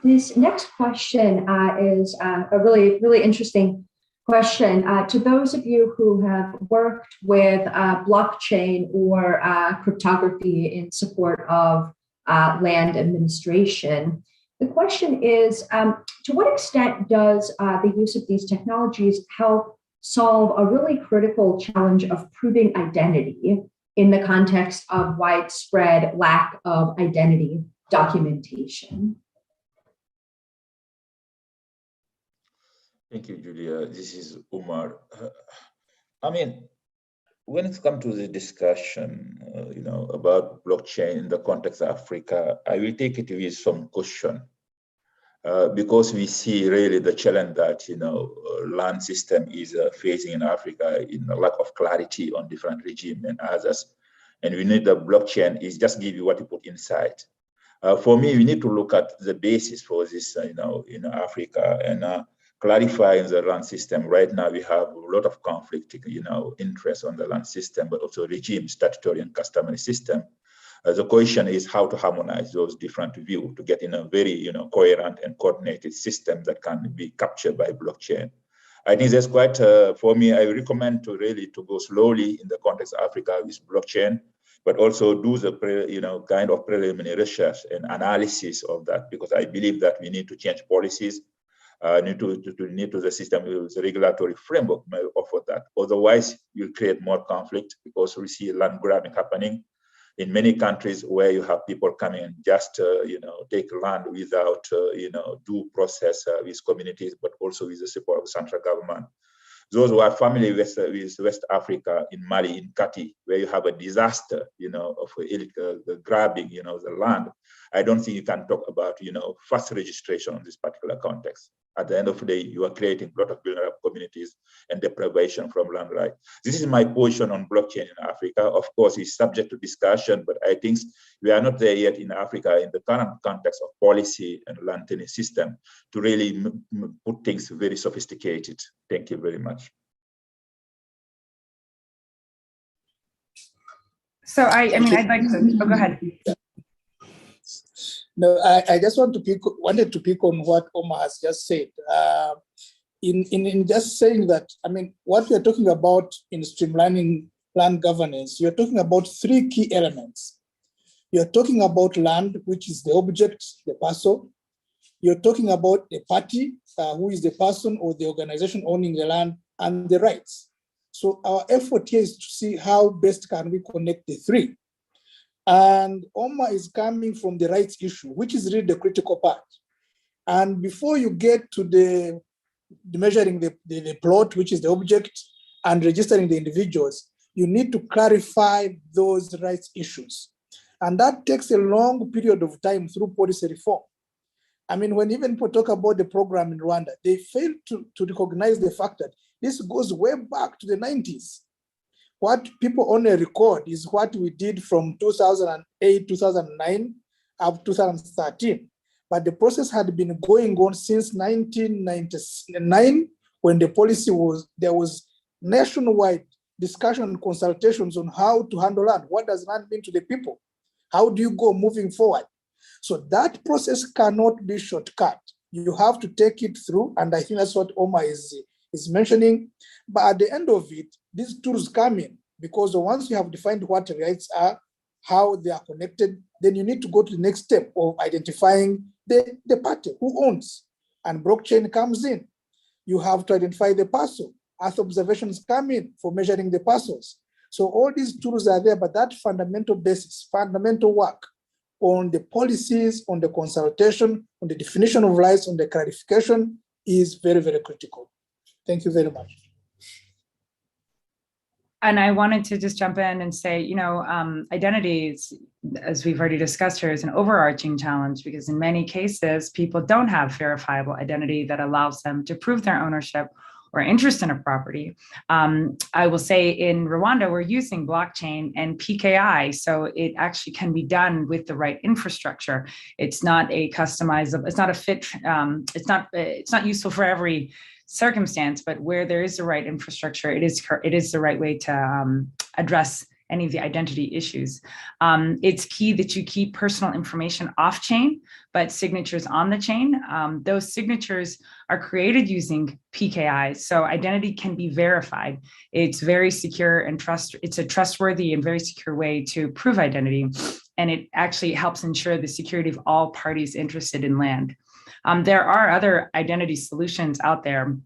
This next question is a really, really interesting question. To those of you who have worked with blockchain or cryptography in support of land administration, the question is, to what extent does the use of these technologies help solve a really critical challenge of proving identity in the context of widespread lack of identity documentation? Thank you, Julia. This is Umar. I mean, when it comes to the discussion, about blockchain in the context of Africa, I will take it with some caution. Because we see really the challenge that land system is facing in Africa in the lack of clarity on different regime and others, and we need the blockchain is just give you what you put inside. For me, we need to look at the basis for this, in Africa and clarifying the land system. Right now, we have a lot of conflict, interest on the land system, but also regime, statutory and customary system. The question is how to harmonize those different views to get in a very coherent and coordinated system that can be captured by blockchain. I think that's quite, for me, I recommend to really to go slowly in the context of Africa with blockchain, but also do the kind of preliminary research and analysis of that, because I believe that we need to change policies, need to the system, the regulatory framework may offer that. Otherwise, you'll create more conflict because we see land grabbing happening in many countries where you have people coming and just take land without due process with communities, but also with the support of the central government. Those who are familiar with West Africa, in Mali, in Kati, where you have a disaster, of the grabbing, the land, I don't think you can talk about, fast registration on this particular context. At the end of the day, you are creating a lot of vulnerable communities and deprivation from land rights. This is my position on blockchain in Africa. Of course, it's subject to discussion, but I think we are not there yet in Africa in the current context of policy and land tenure system to really put things very sophisticated. Thank you very much. So I'd like to, go ahead. No, I just wanted to pick on what Omar has just said. In just saying that, what we're talking about in streamlining land governance, you're talking about three key elements. You're talking about land, which is the object, the parcel. You're talking about the party, who is the person or the organization owning the land, and the rights. So our effort here is to see how best can we connect the three. And Omar is coming from the rights issue, which is really the critical part. And before you get to the measuring the plot, which is the object, and registering the individuals, you need to clarify those rights issues. And that takes a long period of time through policy reform. When even people talk about the program in Rwanda, they fail to recognize the fact that this goes way back to the 90s. What people only record is what we did from 2008, 2009, up to 2013. But the process had been going on since 1999, when the policy there was nationwide discussion and consultations on how to handle land. What does land mean to the people? How do you go moving forward? So that process cannot be shortcut. You have to take it through, and I think that's what Omar is mentioning. But at the end of it, these tools come in, because once you have defined what rights are, how they are connected, then you need to go to the next step of identifying the party who owns, and blockchain comes in. You have to identify the parcel. Earth observations come in for measuring the parcels. So all these tools are there, but that fundamental basis, fundamental work on the policies, on the consultation, on the definition of rights, on the clarification is very, very critical. Thank you very much. And I wanted to just jump in and say, identities, as we've already discussed here, is an overarching challenge, because in many cases, people don't have verifiable identity that allows them to prove their ownership or interest in a property. I will say in Rwanda, we're using blockchain and PKI, so it actually can be done with the right infrastructure. It's not a customizable, it's not a fit, it's not useful for every circumstance, but where there is the right infrastructure, it is the right way to address any of the identity issues. It's key that you keep personal information off chain, but signatures on the chain. Those signatures are created using PKIs, so identity can be verified. It's very secure and it's a trustworthy and very secure way to prove identity, and it actually helps ensure the security of all parties interested in land. There are other identity solutions out there.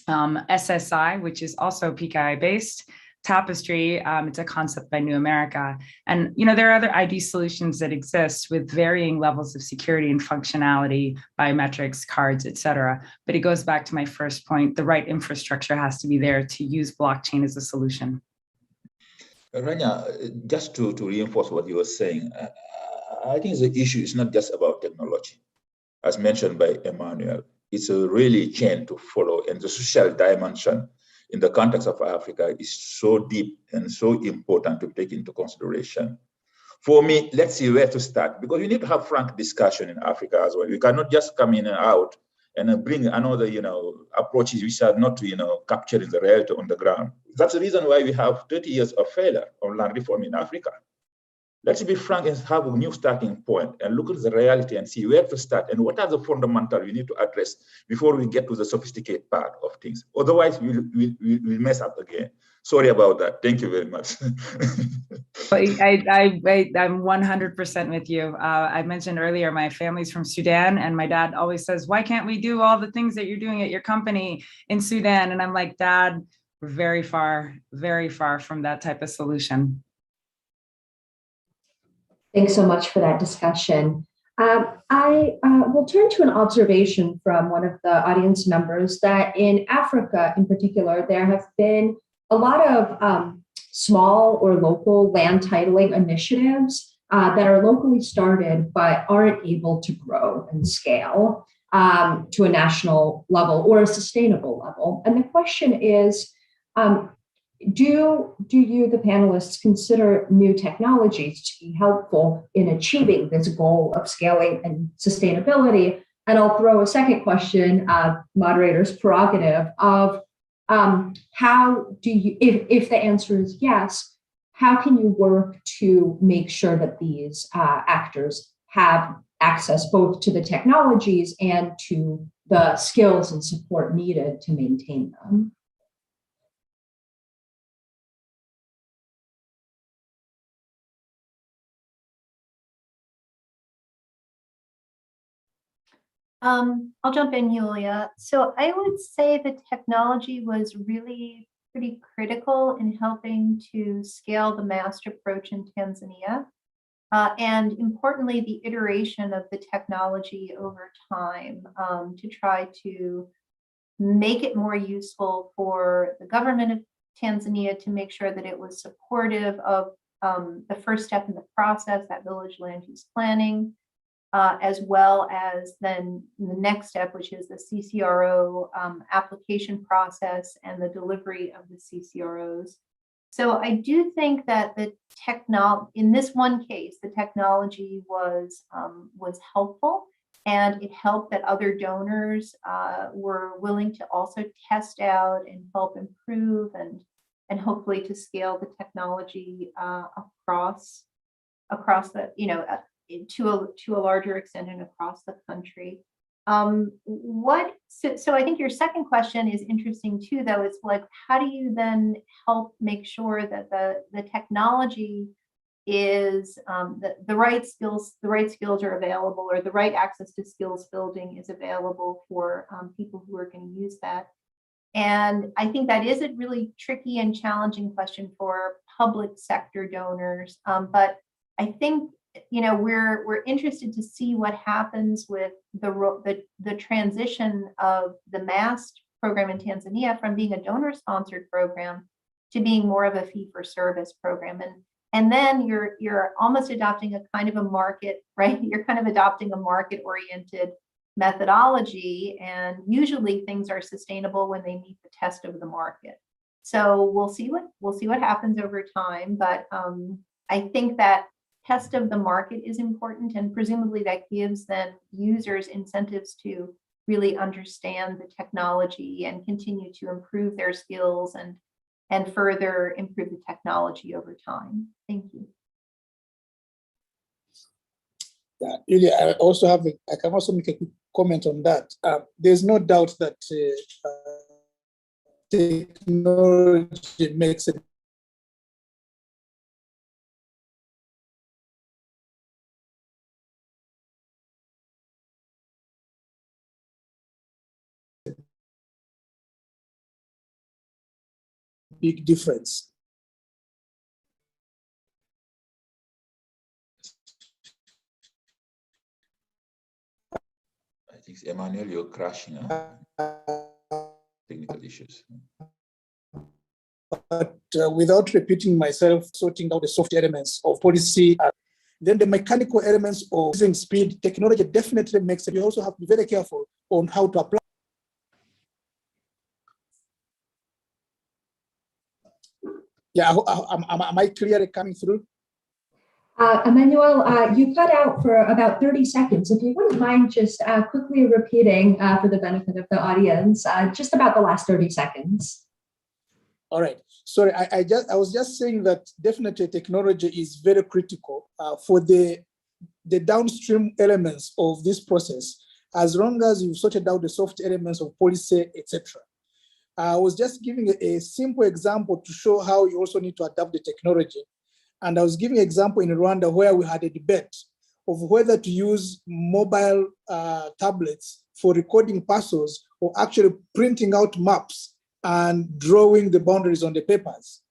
SSI, which is also PKI based, Tapestry. It's a concept by New America. And, there are other ID solutions that exist with varying levels of security and functionality, biometrics, cards, et cetera. But it goes back to my first point, the right infrastructure has to be there to use blockchain as a solution. Rania, just to reinforce what you were saying, I think the issue is not just about technology. As mentioned by Emmanuel, it's a really chain to follow, and the social dimension in the context of Africa is so deep and so important to take into consideration. For me, let's see where to start, because we need to have frank discussion in Africa as well. We cannot just come in and out and bring another, approaches which are not, capturing the reality on the ground. That's the reason why we have 30 years of failure on land reform in Africa. Let's be frank and have a new starting point and look at the reality and see where to start and what are the fundamentals we need to address before we get to the sophisticated part of things. Otherwise, we'll mess up again. Sorry about that. Thank you very much. I'm 100% with you. I mentioned earlier, my family's from Sudan, and my dad always says, why can't we do all the things that you're doing at your company in Sudan? And I'm like, Dad, we're very far from that type of solution. Thanks so much for that discussion. I will turn to an observation from one of the audience members that in Africa in particular, there have been a lot of small or local land titling initiatives that are locally started but aren't able to grow and scale to a national level or a sustainable level. And the question is, do you, the panelists, consider new technologies to be helpful in achieving this goal of scaling and sustainability? And I'll throw a second question, moderator's prerogative, of how do you, if the answer is yes, how can you work to make sure that these actors have access both to the technologies and to the skills and support needed to maintain them? I'll jump in, Julia. So I would say the technology was really pretty critical in helping to scale the MAST approach in Tanzania. And importantly, the iteration of the technology over time to try to make it more useful for the government of Tanzania to make sure that it was supportive of the first step in the process, that village land use planning, as well as then the next step, which is the CCRO application process and the delivery of the CCROs. So I do think that the in this one case, the technology was helpful, and it helped that other donors were willing to also test out and help improve and hopefully to scale the technology across the, to a larger extent and across the country. So I think your second question is interesting too, though. It's like, how do you then help make sure that the technology is the right skills are available, or the right access to skills building is available for people who are going to use that? And I think that is a really tricky and challenging question for public sector donors. But I think we're interested to see what happens with the transition of the MAST program in Tanzania from being a donor-sponsored program to being more of a fee-for-service program. And then you're almost adopting a kind of a market, right? You're kind of adopting a market-oriented methodology, and usually things are sustainable when they meet the test of the market. So we'll see what happens over time, but I think that test of the market is important, and presumably that gives then users incentives to really understand the technology and continue to improve their skills and further improve the technology over time. Thank you. Yeah, Julia, I can also make a quick comment on that. There's no doubt that technology makes it big difference think, Emmanuel, you're crashing. Technical issues. But without repeating myself, sorting out the soft elements of policy, then the mechanical elements of using speed, technology definitely makes it. You also have to be very careful on how to apply. Yeah, am I clearly coming through? Emmanuel, you cut out for about 30 seconds. If you wouldn't mind just quickly repeating for the benefit of the audience, just about the last 30 seconds. All right. Sorry, I was just saying that definitely technology is very critical for the downstream elements of this process, as long as you've sorted out the soft elements of policy, etc. I was just giving a simple example to show how you also need to adapt the technology. And I was giving an example in Rwanda where we had a debate of whether to use mobile tablets for recording parcels or actually printing out maps and drawing the boundaries on the papers.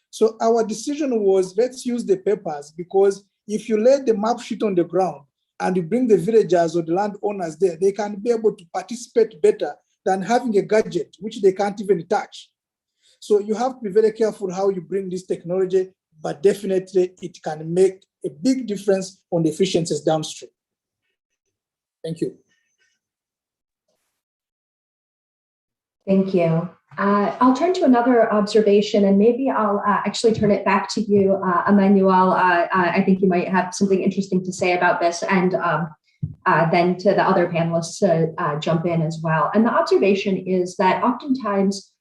So our decision was, let's use the papers, because if you lay the map sheet on the ground and you bring the villagers or the landowners there, they can be able to participate better than having a gadget, which they can't even touch. So you have to be very careful how you bring this technology, but definitely it can make a big difference on the efficiencies downstream. Thank you. Thank you. I'll turn to another observation, and maybe I'll actually turn it back to you, Emmanuel. I think you might have something interesting to say about this, and then to the other panelists to jump in as well. And the observation is that oftentimes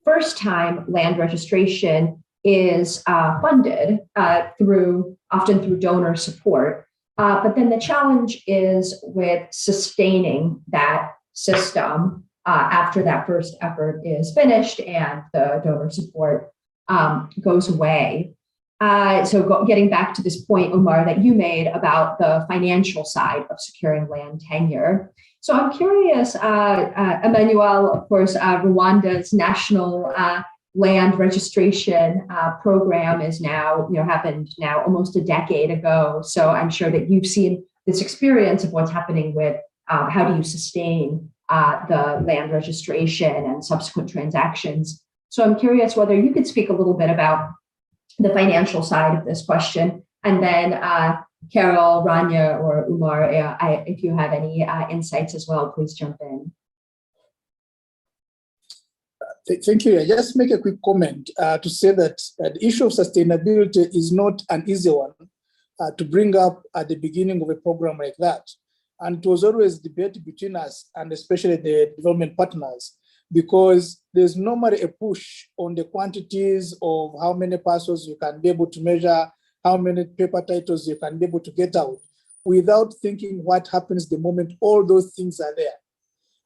first-time land registration is funded often through donor support, but then the challenge is with sustaining that system after that first effort is finished and the donor support goes away. So getting back to this point, Umar, that you made about the financial side of securing land tenure. So I'm curious, Emmanuel, of course, Rwanda's national land registration program is now, happened now almost a decade ago. So I'm sure that you've seen this experience of what's happening with how do you sustain the land registration and subsequent transactions. So I'm curious whether you could speak a little bit about the financial side of this question, and then Carol, Rania, or Umar, if you have any insights as well, please jump in. Thank you. I just make a quick comment to say that the issue of sustainability is not an easy one to bring up at the beginning of a program like that. And it was always debate between us and especially the development partners, because there's normally a push on the quantities of how many parcels you can be able to measure, how many paper titles you can be able to get out, without thinking what happens the moment all those things are there.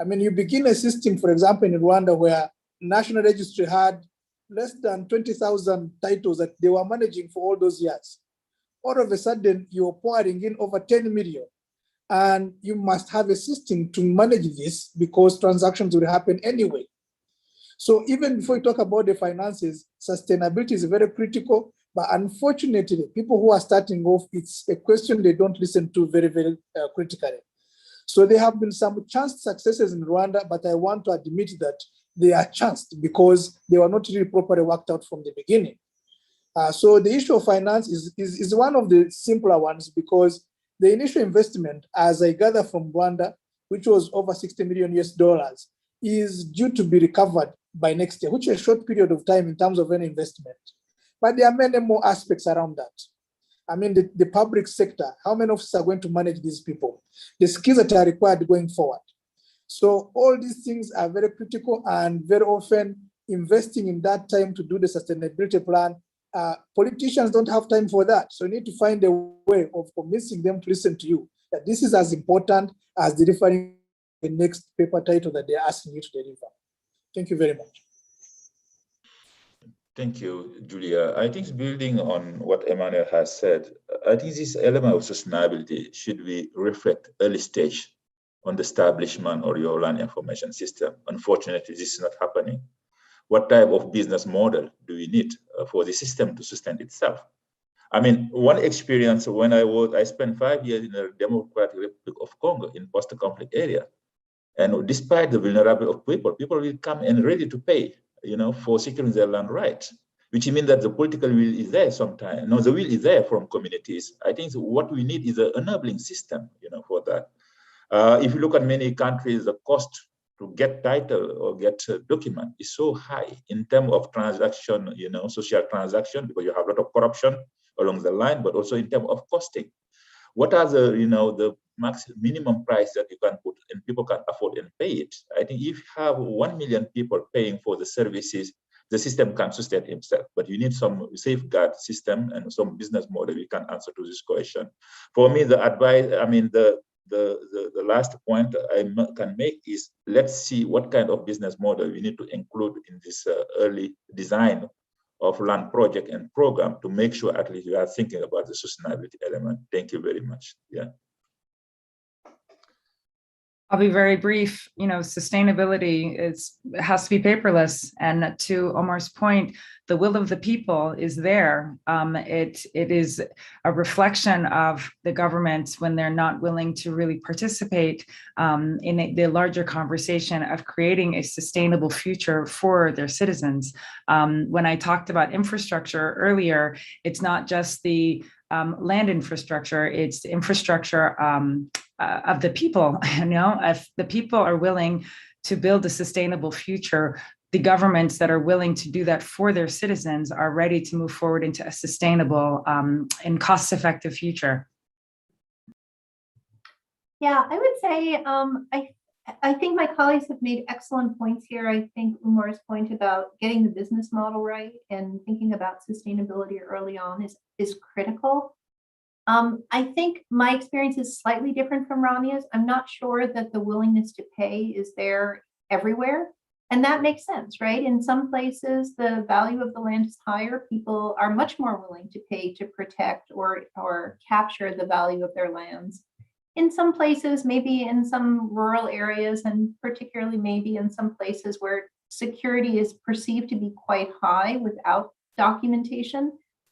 I mean, you begin a system, for example, in Rwanda, where National Registry had less than 20,000 titles that they were managing for all those years. All of a sudden, you're pouring in over 10 million. And you must have a system to manage this, because transactions will happen anyway. So even before you talk about the finances, sustainability is very critical. But unfortunately, people who are starting off, it's a question they don't listen to very, very critically. So there have been some chanced successes in Rwanda, but I want to admit that they are chanced because they were not really properly worked out from the beginning. So the issue of finance is one of the simpler ones, because the initial investment, as I gather from Rwanda, which was over $60 million US, is due to be recovered by next year, which is a short period of time in terms of any investment. But there are many more aspects around that. I mean, the public sector, how many officers are going to manage these people? The skills that are required going forward. So all these things are very critical, and very often investing in that time to do the sustainability plan, politicians don't have time for that. So you need to find a way of convincing them to listen to you, that this is as important as delivering the next paper title that they're asking you to deliver. Thank you very much. Thank you, Julia. I think building on what Emmanuel has said, I think this element of sustainability should be reflect early stage on the establishment of your land information system. Unfortunately, this is not happening. What type of business model do we need for the system to sustain itself? I mean, one experience when I spent 5 years in the Democratic Republic of Congo in post-conflict area. And despite the vulnerability of people will come and ready to pay, for securing their land rights, which means that the political will is there sometimes. No, the will is there from communities. I think what we need is an enabling system, for that. If you look at many countries, the cost to get title or get a document is so high in terms of transaction, social transaction, because you have a lot of corruption along the line, but also in terms of costing. What are the, the minimum price that you can put and people can afford and pay it? I think if you have 1 million people paying for the services, the system can sustain itself, but you need some safeguard system and some business model you can answer to this question. For me, the advice, the last point I can make is, let's see what kind of business model we need to include in this early design of land project and program to make sure at least you are thinking about the sustainability element. Thank you very much. Yeah. I'll be very brief. Sustainability has to be paperless. And to Omar's point, the will of the people is there. It is a reflection of the governments when they're not willing to really participate in the larger conversation of creating a sustainable future for their citizens. When I talked about infrastructure earlier, it's not just the land infrastructure, it's the infrastructure of the people. If the people are willing to build a sustainable future, the governments that are willing to do that for their citizens are ready to move forward into a sustainable and cost-effective future. Yeah, I would say I think my colleagues have made excellent points here. I think Umar's point about getting the business model right and thinking about sustainability early on is critical. I think my experience is slightly different from Rania's. I'm not sure that the willingness to pay is there everywhere. And that makes sense, right? In some places, the value of the land is higher. People are much more willing to pay to protect or capture the value of their lands. In some places, maybe in some rural areas, and particularly maybe in some places where security is perceived to be quite high without documentation,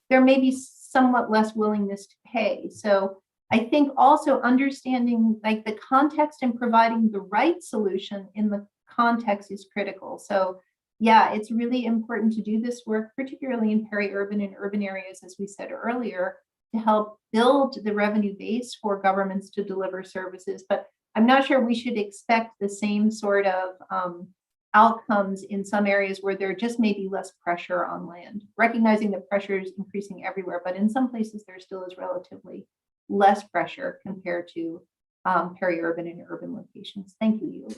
there may be somewhat less willingness to pay. So I think also understanding like the context and providing the right solution in the context is critical. So yeah, it's really important to do this work, particularly in peri-urban and urban areas, as we said earlier, to help build the revenue base for governments to deliver services. But I'm not sure we should expect the same sort of outcomes in some areas where there just may be less pressure on land, recognizing that pressure is increasing everywhere, but in some places there still is relatively less pressure compared to peri-urban and urban locations. Thank you, Yulia.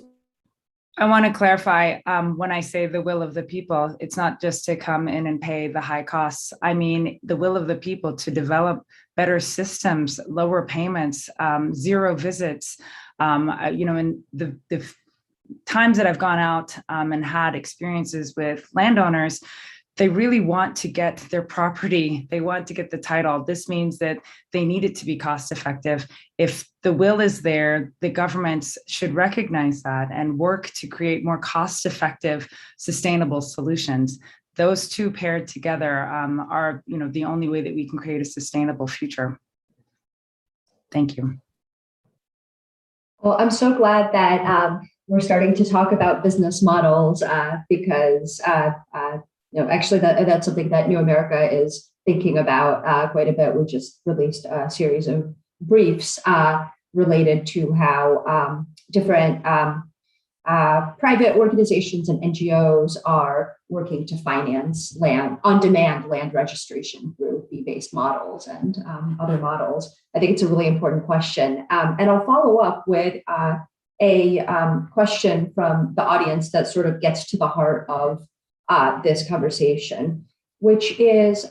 I want to clarify, when I say the will of the people, it's not just to come in and pay the high costs. I mean, the will of the people to develop better systems, lower payments, zero visits. In the times that I've gone out and had experiences with landowners, they really want to get their property, they want to get the title. This means that they need it to be cost effective. If the will is there, the governments should recognize that and work to create more cost effective, sustainable solutions. Those two paired together are the only way that we can create a sustainable future. Thank you. Well, I'm so glad that we're starting to talk about business models because actually that's something that New America is thinking about quite a bit. We just released a series of briefs related to how different private organizations and NGOs are working to finance on-demand land registration through fee-based models and other models. I think it's a really important question. And I'll follow up with a question from the audience that sort of gets to the heart of this conversation, which is,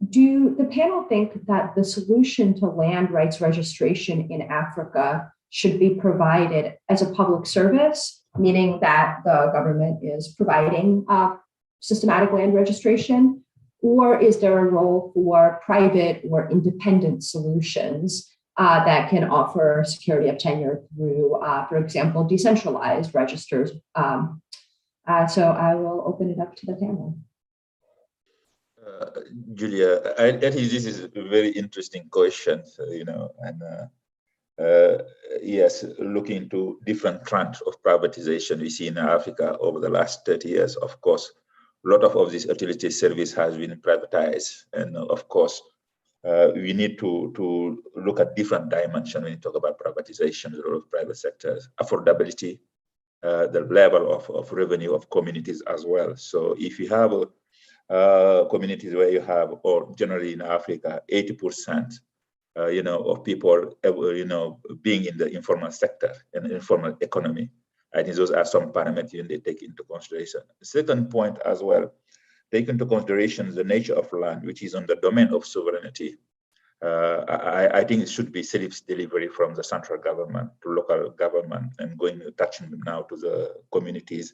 do the panel think that the solution to land rights registration in Africa should be provided as a public service, meaning that the government is providing systematic land registration, or is there a role for private or independent solutions that can offer security of tenure through, for example, decentralized registers? So I will open it up to the panel. Julia, I think this is a very interesting question, and yes, looking into different trends of privatization we see in Africa over the last 30 years. Of course, a lot of this utility service has been privatized. And of course, we need to look at different dimensions when you talk about privatization, the role of private sectors, affordability, the level of revenue of communities as well. So if you have communities where you have, or generally in Africa, 80%, of people, being in the informal sector and informal economy, I think those are some parameters they take into consideration. The second point as well, take into consideration the nature of land, which is on the domain of sovereignty. I think it should be self-delivery from the central government to local government and touching now to the communities.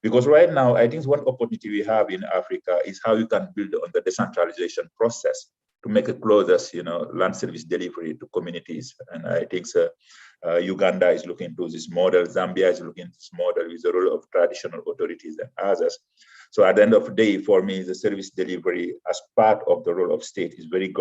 Because right now, I think one opportunity we have in Africa is how you can build on the decentralization process to make it closest, land service delivery to communities. And I think Uganda is looking to this model. Zambia is looking to this model with the role of traditional authorities and others. So at the end of the day, for me, the service delivery as part of the role of state is very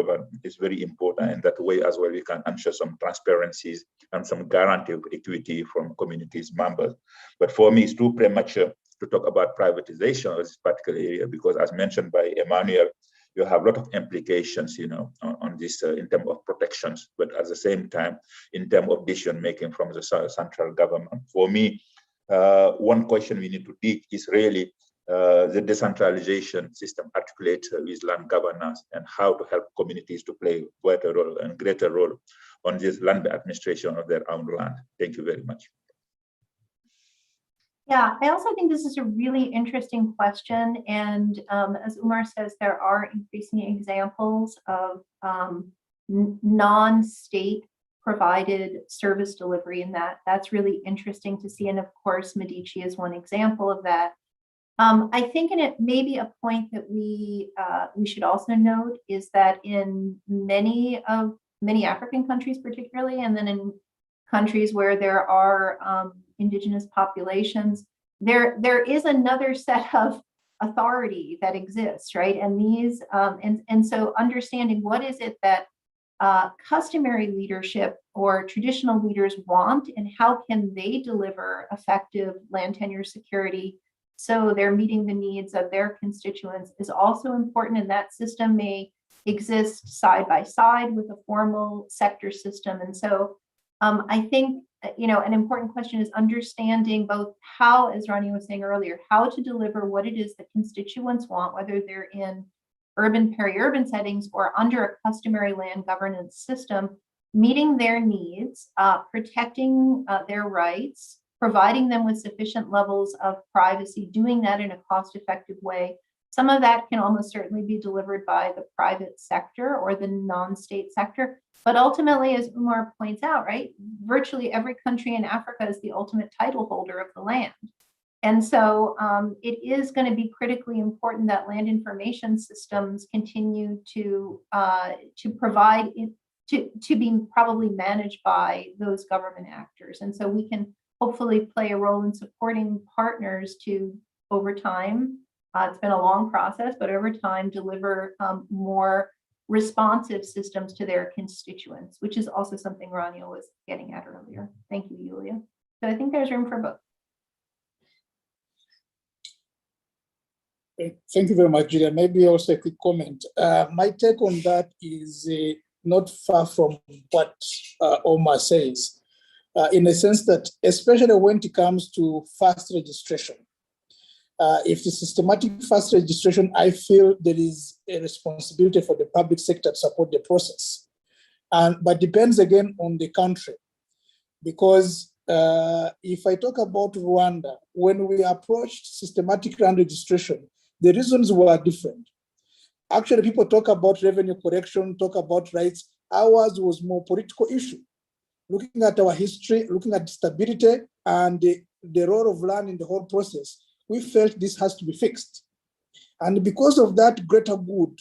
important. And that way as well, we can ensure some transparencies and some guarantee of equity from communities members. But for me, it's too premature to talk about privatization of this particular area, because as mentioned by Emmanuel, you have a lot of implications, on this in terms of protections, but at the same time, in terms of decision making from the central government. For me, one question we need to dig is really the decentralization system articulated with land governance and how to help communities to play a better role and greater role on this land administration of their own land. Thank you very much. Yeah, I also think this is a really interesting question. And as Umar says, there are increasing examples of non-state provided service delivery, and that's really interesting to see. And of course, Medici is one example of that. I think, and it may be a point that we should also note, is that in many African countries particularly, and then in countries where there are indigenous populations, there is another set of authority that exists, right? And these and so understanding what is it that customary leadership or traditional leaders want, and how can they deliver effective land tenure security so they're meeting the needs of their constituents, is also important. And that system may exist side by side with a formal sector system. And so I think, an important question is understanding both how, as Ronnie was saying earlier, how to deliver what it is that constituents want, whether they're in urban, peri-urban settings or under a customary land governance system, meeting their needs, protecting their rights, providing them with sufficient levels of privacy, doing that in a cost-effective way. Some of that can almost certainly be delivered by the private sector or the non-state sector. But ultimately, as Umar points out, right, virtually every country in Africa is the ultimate title holder of the land. And so it is going to be critically important that land information systems continue to provide, to be probably managed by those government actors. And so we can hopefully play a role in supporting partners to, over time, it's been a long process, but over time, deliver more responsive systems to their constituents, which is also something Rania was getting at earlier. Thank you, Yulia. So I think there's room for both. Thank you very much, Julia. Maybe also a quick comment. My take on that is not far from what Omar says, in a sense that, especially when it comes to fast registration, if the systematic fast registration, I feel there is a responsibility for the public sector to support the process. But depends again on the country. Because if I talk about Rwanda, when we approached systematic land registration, the reasons were different. Actually, people talk about revenue collection, talk about rights. Ours was more political issue. Looking at our history, looking at stability and the role of land in the whole process, we felt this has to be fixed. And because of that greater good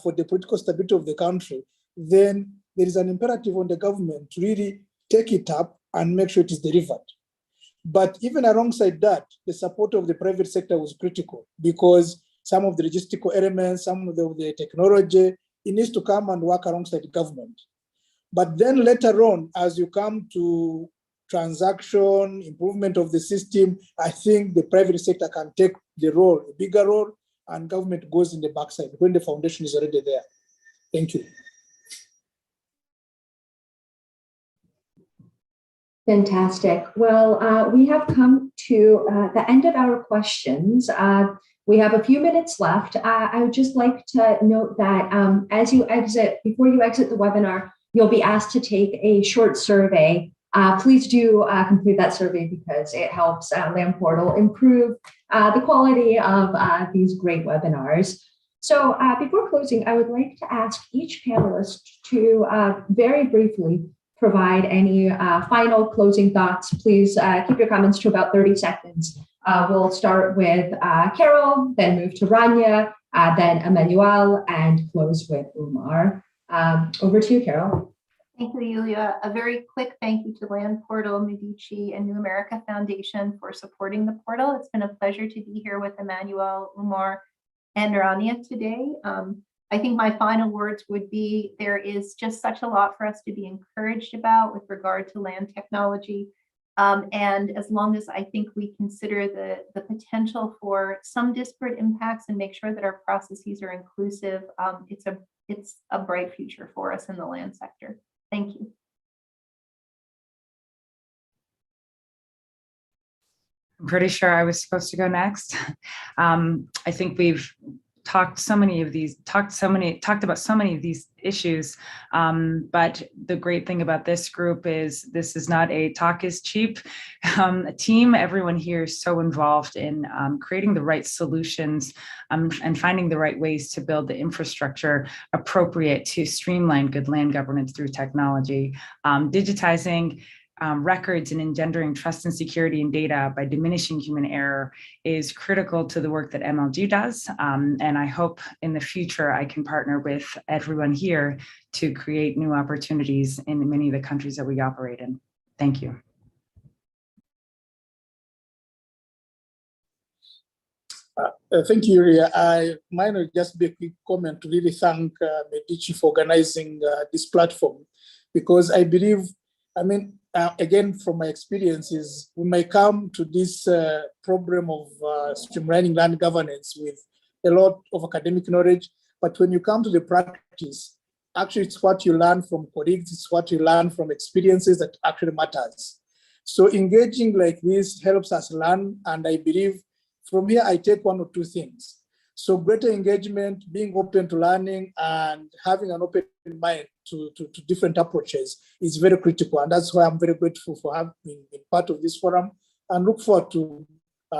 for the political stability of the country, then there is an imperative on the government to really take it up and make sure it is delivered. But even alongside that, the support of the private sector was critical, because some of the logistical elements, some of the technology, it needs to come and work alongside the government. But then later on, as you come to transaction, improvement of the system, I think the private sector can take the role, a bigger role, and government goes in the backside when the foundation is already there. Thank you. Fantastic. Well, we have come to the end of our questions. We have a few minutes left. I would just like to note that before you exit the webinar, you'll be asked to take a short survey. Please do complete that survey because it helps Land Portal improve the quality of these great webinars. So before closing, I would like to ask each panelist to very briefly provide any final closing thoughts. Please keep your comments to about 30 seconds. We'll start with Carol, then move to Rania, then Emmanuel, and close with Umar. Over to you, Carol. Thank you, Yulia. A very quick thank you to Land Portal, Medici, and New America Foundation for supporting the portal. It's been a pleasure to be here with Emmanuel, Umar, and Rania today. I think my final words would be there is just such a lot for us to be encouraged about with regard to land technology. And as long as I think we consider the potential for some disparate impacts and make sure that our processes are inclusive, it's a bright future for us in the land sector. Thank you. I'm pretty sure I was supposed to go next. I think we've talked about so many of these issues, but the great thing about this group is this is not a talk is cheap team. Everyone here is so involved in creating the right solutions and finding the right ways to build the infrastructure appropriate to streamline good land governance through technology, digitizing records and engendering trust and security in data by diminishing human error is critical to the work that MLG does. And I hope in the future I can partner with everyone here to create new opportunities in many of the countries that we operate in. Thank you. Thank you, Yulia. Mine will just be a quick comment to really thank Medici for organizing this platform, because I believe, again, from my experiences, we might come to this problem of streamlining land governance with a lot of academic knowledge, but when you come to the practice, actually it's what you learn from colleagues, it's what you learn from experiences that actually matters. So engaging like this helps us learn, and I believe from here I take one or two things. So greater engagement, being open to learning, and having an open mind to different approaches is very critical. And that's why I'm very grateful for having been part of this forum, and look forward to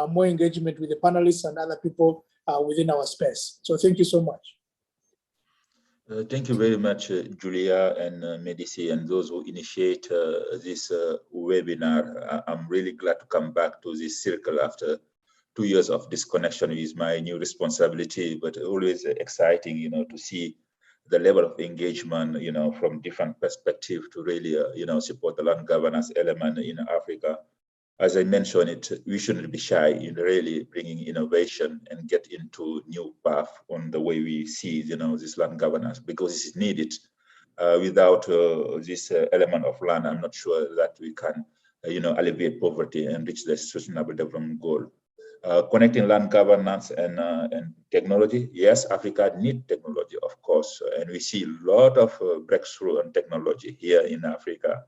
more engagement with the panelists and other people within our space. So thank you so much. Thank you very much, Julia and Medici, and those who initiate this webinar. I'm really glad to come back to this circle after 2 years of disconnection is my new responsibility, but always exciting, to see the level of engagement, from different perspectives to really, support the land governance element in Africa. As I mentioned, we shouldn't be shy in really bringing innovation and get into new path on the way we see, this land governance, because this is needed. Without this element of land, I'm not sure that we can, alleviate poverty and reach the sustainable development goal. Connecting land governance and technology. Yes, Africa needs technology, of course, and we see a lot of breakthrough on technology here in Africa.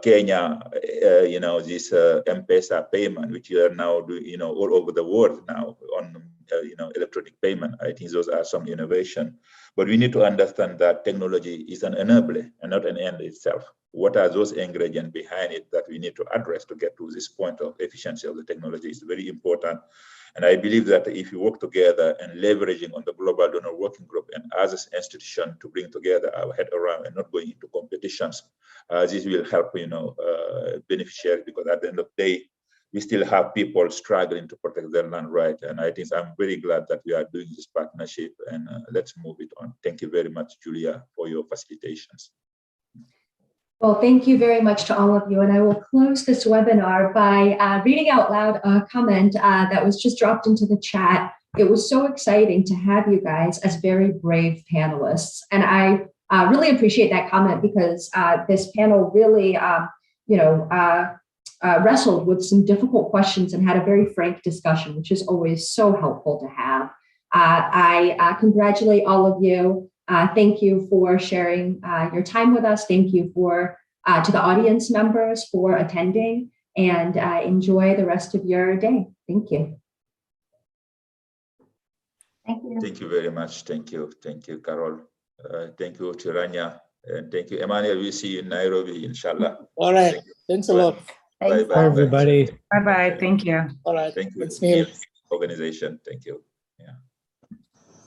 Kenya, this M-Pesa payment, which you are now doing, all over the world now on, electronic payment. I think those are some innovation, but we need to understand that technology is an enabler and not an end itself. What are those ingredients behind it that we need to address to get to this point of efficiency of the technology is very important. And I believe that if we work together and leveraging on the Global Donor Working Group and other institutions to bring together our head around and not going into competitions, this will help, beneficiaries, because at the end of the day, we still have people struggling to protect their land right. And I think I'm very glad that we are doing this partnership, and let's move it on. Thank you very much, Julia, for your facilitations. Well, thank you very much to all of you. And I will close this webinar by reading out loud a comment that was just dropped into the chat. It was so exciting to have you guys as very brave panelists. And I really appreciate that comment because this panel really, wrestled with some difficult questions and had a very frank discussion, which is always so helpful to have. I congratulate all of you. Thank you for sharing your time with us. Thank you to the audience members for attending, and enjoy the rest of your day. Thank you. Thank you. Thank you very much. Thank you, Carol. Thank you, Tiranya, and thank you, Emmanuel. We'll see you in Nairobi, inshallah. All right. Thanks a lot. Thanks. Bye, Bye, everybody. Bye-bye. Thank you. All right. Thank you. Thanks, Neil. Organization. Thank you. Yeah.